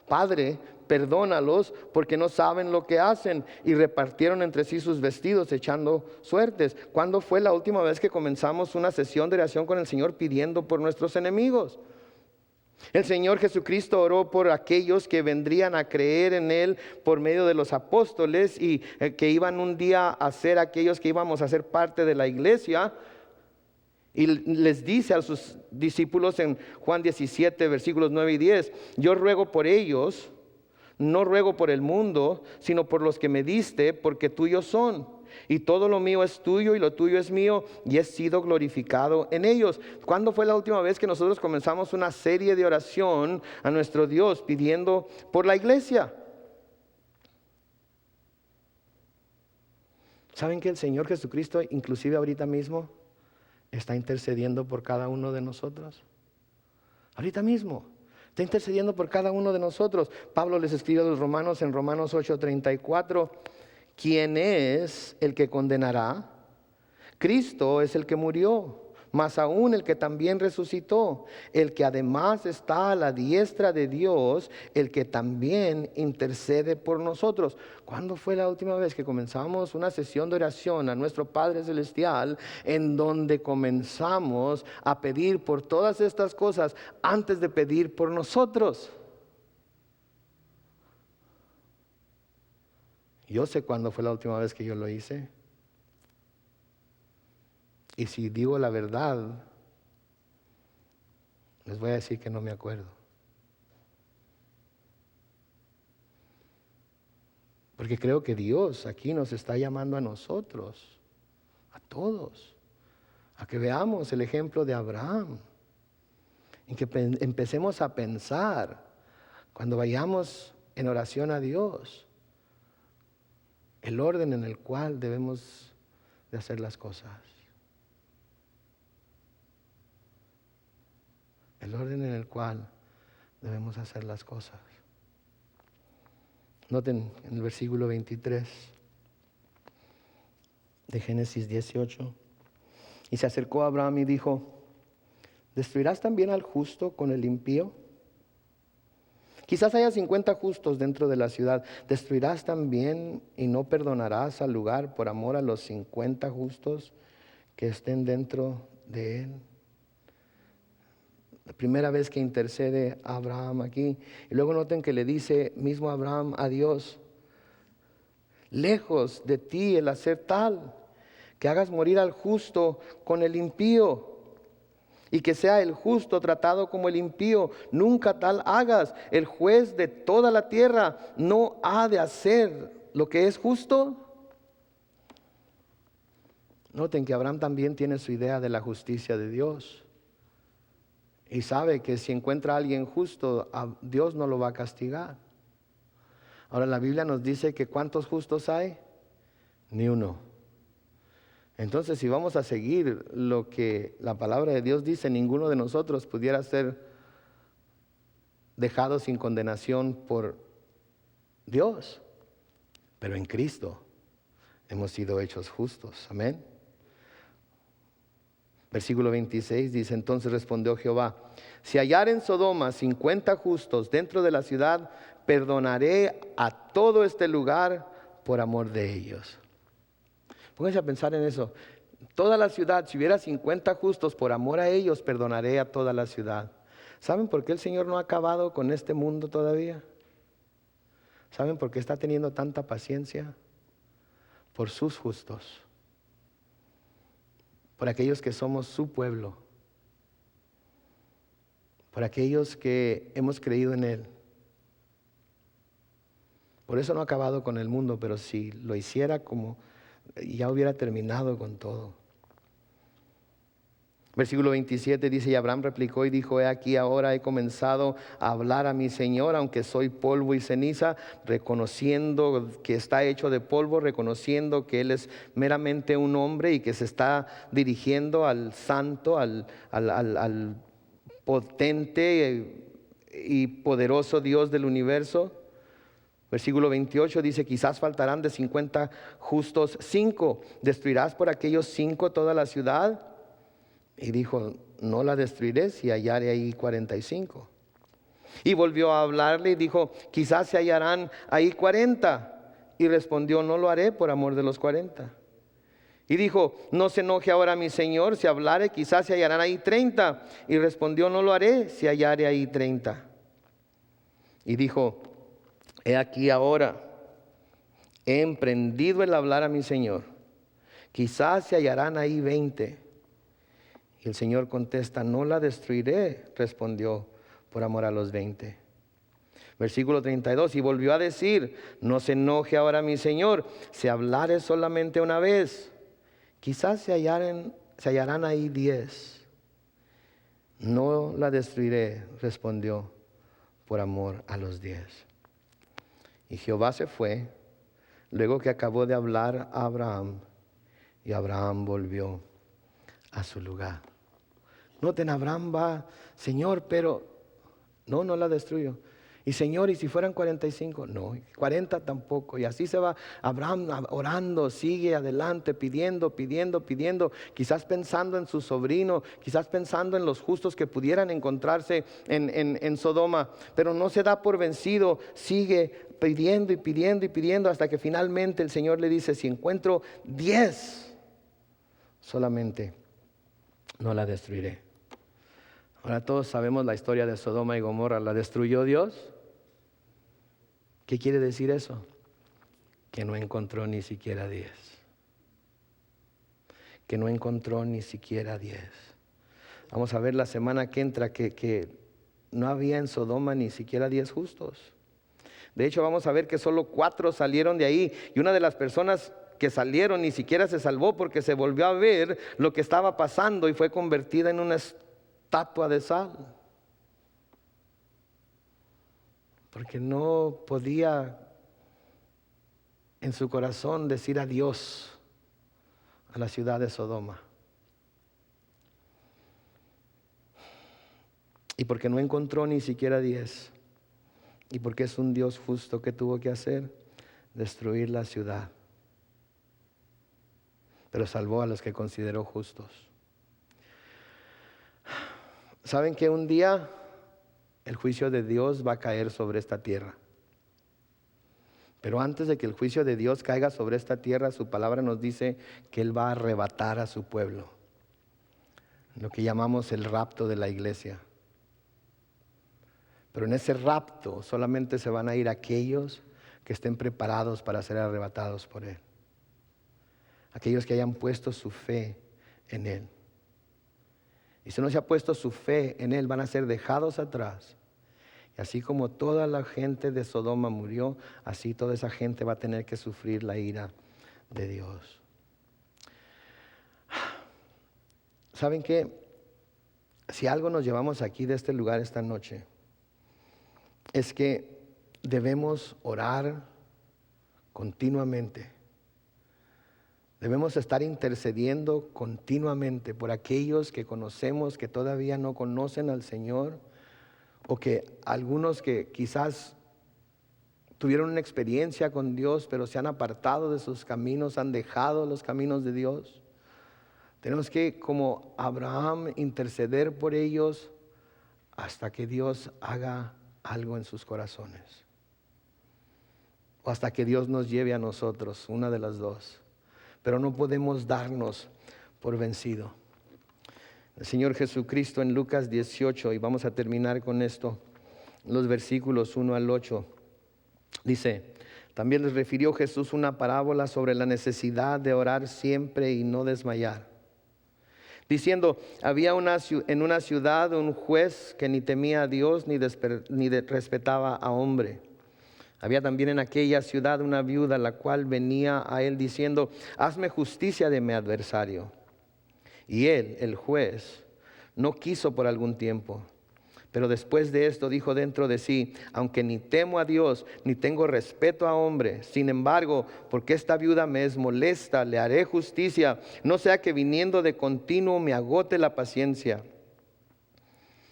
Padre, perdónalos porque no saben lo que hacen. Y repartieron entre sí sus vestidos echando suertes. ¿Cuándo fue la última vez que comenzamos una sesión de oración con el Señor pidiendo por nuestros enemigos? El Señor Jesucristo oró por aquellos que vendrían a creer en Él por medio de los apóstoles y que iban un día a ser aquellos que íbamos a ser parte de la iglesia. Y les dice a sus discípulos en Juan 17, versículos 9 y 10, yo ruego por ellos, no ruego por el mundo, sino por los que me diste, porque tuyos son. Y todo lo mío es tuyo y lo tuyo es mío, y he sido glorificado en ellos. ¿Cuándo fue la última vez que nosotros comenzamos una serie de oración a nuestro Dios pidiendo por la iglesia? ¿Saben que el Señor Jesucristo, inclusive ahorita mismo, está intercediendo por cada uno de nosotros? Ahorita mismo está intercediendo por cada uno de nosotros. Pablo les escribe a los romanos en Romanos 8:34, ¿quién es el que condenará? Cristo es el que murió, más aún el que también resucitó, el que además está a la diestra de Dios, el que también intercede por nosotros. ¿Cuándo fue la última vez que comenzamos una sesión de oración a nuestro Padre Celestial, en donde comenzamos a pedir por todas estas cosas antes de pedir por nosotros? Yo sé cuándo fue la última vez que yo lo hice. Y si digo la verdad, les voy a decir que no me acuerdo. Porque creo que Dios aquí nos está llamando a nosotros, a todos, a que veamos el ejemplo de Abraham. En que empecemos a pensar, cuando vayamos en oración a Dios, el orden en el cual debemos de hacer las cosas. El orden en el cual debemos hacer las cosas. Noten en el versículo 23 de Génesis 18. Y se acercó a Abraham y dijo: ¿destruirás también al justo con el impío? Quizás haya 50 justos dentro de la ciudad. ¿Destruirás también y no perdonarás al lugar por amor a los 50 justos que estén dentro de él? La primera vez que intercede a Abraham aquí. Y luego noten que le dice mismo Abraham a Dios: lejos de ti el hacer tal, que hagas morir al justo con el impío, y que sea el justo tratado como el impío. Nunca tal hagas. El juez de toda la tierra no ha de hacer lo que es justo. Noten que Abraham también tiene su idea de la justicia de Dios. Y sabe que si encuentra a alguien justo, a Dios no lo va a castigar. Ahora la Biblia nos dice que ¿cuántos justos hay? Ni uno. Entonces, si vamos a seguir lo que la palabra de Dios dice, ninguno de nosotros pudiera ser dejado sin condenación por Dios. Pero en Cristo hemos sido hechos justos. Amén. Versículo 26 dice: entonces respondió Jehová: si hallar en Sodoma 50 justos dentro de la ciudad, perdonaré a todo este lugar por amor de ellos. Pónganse a pensar en eso. Toda la ciudad, si hubiera 50 justos, por amor a ellos, perdonaré a toda la ciudad. ¿Saben por qué el Señor no ha acabado con este mundo todavía? ¿Saben por qué está teniendo tanta paciencia? Por sus justos. Por aquellos que somos su pueblo. Por aquellos que hemos creído en Él. Por eso no ha acabado con el mundo, pero si lo hiciera, como ya hubiera terminado con todo. Versículo 27 dice, y Abraham replicó y dijo, he aquí ahora he comenzado a hablar a mi Señor, aunque soy polvo y ceniza, reconociendo que está hecho de polvo, reconociendo que Él es meramente un hombre y que se está dirigiendo al santo, al potente y poderoso Dios del universo. Versículo 28 dice, quizás faltarán de 50 justos 5, ¿destruirás por aquellos 5 toda la ciudad? Y dijo, no la destruiré si hallare ahí 45. Y volvió a hablarle y dijo, quizás se hallarán ahí 40. Y respondió, no lo haré por amor de los 40. Y dijo, no se enoje ahora mi señor, si hablare quizás se hallarán ahí 30. Y respondió, no lo haré si hallare ahí 30. Y dijo, he aquí ahora, he emprendido el hablar a mi señor, quizás se hallarán ahí 20. Y el Señor contesta, no la destruiré, respondió, por amor a los 20. Versículo 32, y volvió a decir, no se enoje ahora mi Señor, si hablare solamente una vez, quizás se hallarán ahí 10. No la destruiré, respondió, por amor a los 10. Y Jehová se fue, luego que acabó de hablar a Abraham, y Abraham volvió a su lugar. Noten, Abraham va, Señor, pero no la destruyo. Y Señor, ¿y si fueran 45? No, 40 tampoco. Y así se va Abraham orando, sigue adelante, pidiendo, quizás pensando en su sobrino, quizás pensando en los justos que pudieran encontrarse en Sodoma. Pero no se da por vencido, sigue pidiendo hasta que finalmente el Señor le dice, si encuentro 10, solamente no la destruiré. Ahora todos sabemos la historia de Sodoma y Gomorra. ¿La destruyó Dios? ¿Qué quiere decir eso? Que no encontró ni siquiera 10. Que no encontró ni siquiera 10. Vamos a ver la semana que entra que no había en Sodoma ni siquiera 10 justos. De hecho, vamos a ver que solo 4 salieron de ahí. Y una de las personas que salieron ni siquiera se salvó porque se volvió a ver lo que estaba pasando y fue convertida en una estatua de sal. Porque no podía en su corazón decir adiós a la ciudad de Sodoma. Y porque no encontró ni siquiera 10. Y porque es un Dios justo, ¿qué tuvo que hacer? Destruir la ciudad. Pero salvó a los que consideró justos. ¿Saben que un día el juicio de Dios va a caer sobre esta tierra? Pero antes de que el juicio de Dios caiga sobre esta tierra, su palabra nos dice que Él va a arrebatar a su pueblo. Lo que llamamos el rapto de la iglesia. Pero en ese rapto solamente se van a ir aquellos que estén preparados para ser arrebatados por Él. Aquellos que hayan puesto su fe en Él. Y si no se ha puesto su fe en Él, van a ser dejados atrás. Y así como toda la gente de Sodoma murió, así toda esa gente va a tener que sufrir la ira de Dios. ¿Saben qué? Si algo nos llevamos aquí de este lugar esta noche, es que debemos orar continuamente. Debemos estar intercediendo continuamente por aquellos que conocemos que todavía no conocen al Señor, o que algunos que quizás tuvieron una experiencia con Dios, pero se han apartado de sus caminos, han dejado los caminos de Dios. Tenemos que, como Abraham, interceder por ellos hasta que Dios haga algo en sus corazones. O hasta que Dios nos lleve a nosotros, una de las dos. Pero no podemos darnos por vencido. El Señor Jesucristo en Lucas 18, y vamos a terminar con esto, los versículos 1 al 8, dice, también les refirió Jesús una parábola sobre la necesidad de orar siempre y no desmayar. Diciendo, había en una ciudad un juez que ni temía a Dios ni respetaba a hombre. Había también en aquella ciudad una viuda, la cual venía a él diciendo, hazme justicia de mi adversario. Y él, el juez, no quiso por algún tiempo. Pero después de esto dijo dentro de sí: aunque ni temo a Dios, ni tengo respeto a hombre, sin embargo, porque esta viuda me es molesta, le haré justicia, no sea que viniendo de continuo me agote la paciencia.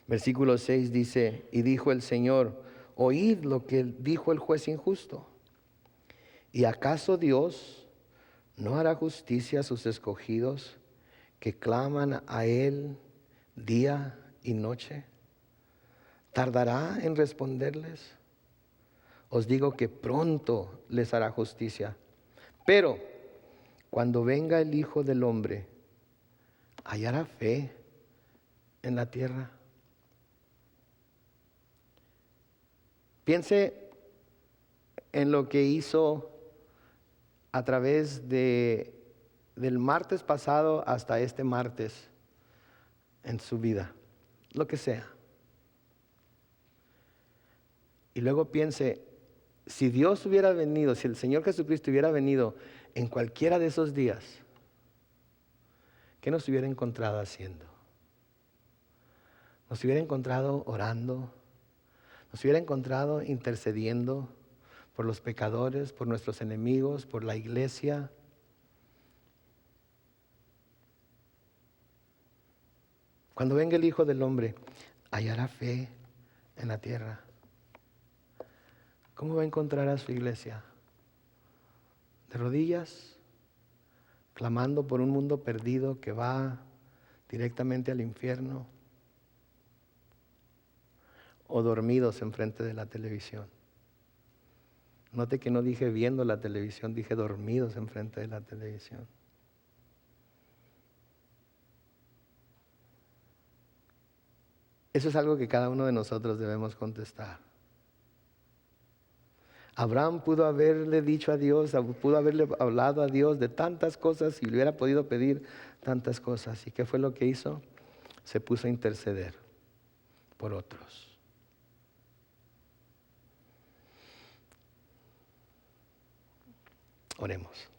Versículo 6 dice: y dijo el Señor: oíd lo que dijo el juez injusto. ¿Y acaso Dios no hará justicia a sus escogidos que claman a Él día y noche? ¿Tardará en responderles? Os digo que pronto les hará justicia. Pero cuando venga el Hijo del Hombre, ¿hallará fe en la tierra? Piense en lo que hizo a través del martes pasado hasta este martes en su vida, lo que sea. Y luego piense, si Dios hubiera venido, si el Señor Jesucristo hubiera venido en cualquiera de esos días, ¿qué nos hubiera encontrado haciendo? Nos hubiera encontrado orando, nos hubiera encontrado intercediendo por los pecadores, por nuestros enemigos, por la iglesia. Cuando venga el Hijo del Hombre, ¿hallará fe en la tierra? ¿Cómo va a encontrar a su iglesia? ¿De rodillas, clamando por un mundo perdido que va directamente al infierno? ¿O dormidos enfrente de la televisión? Note que no dije viendo la televisión, dije dormidos enfrente de la televisión. Eso es algo que cada uno de nosotros debemos contestar. Abraham pudo haberle dicho a Dios, pudo haberle hablado a Dios de tantas cosas y le hubiera podido pedir tantas cosas. ¿Y qué fue lo que hizo? Se puso a interceder por otros. Oremos.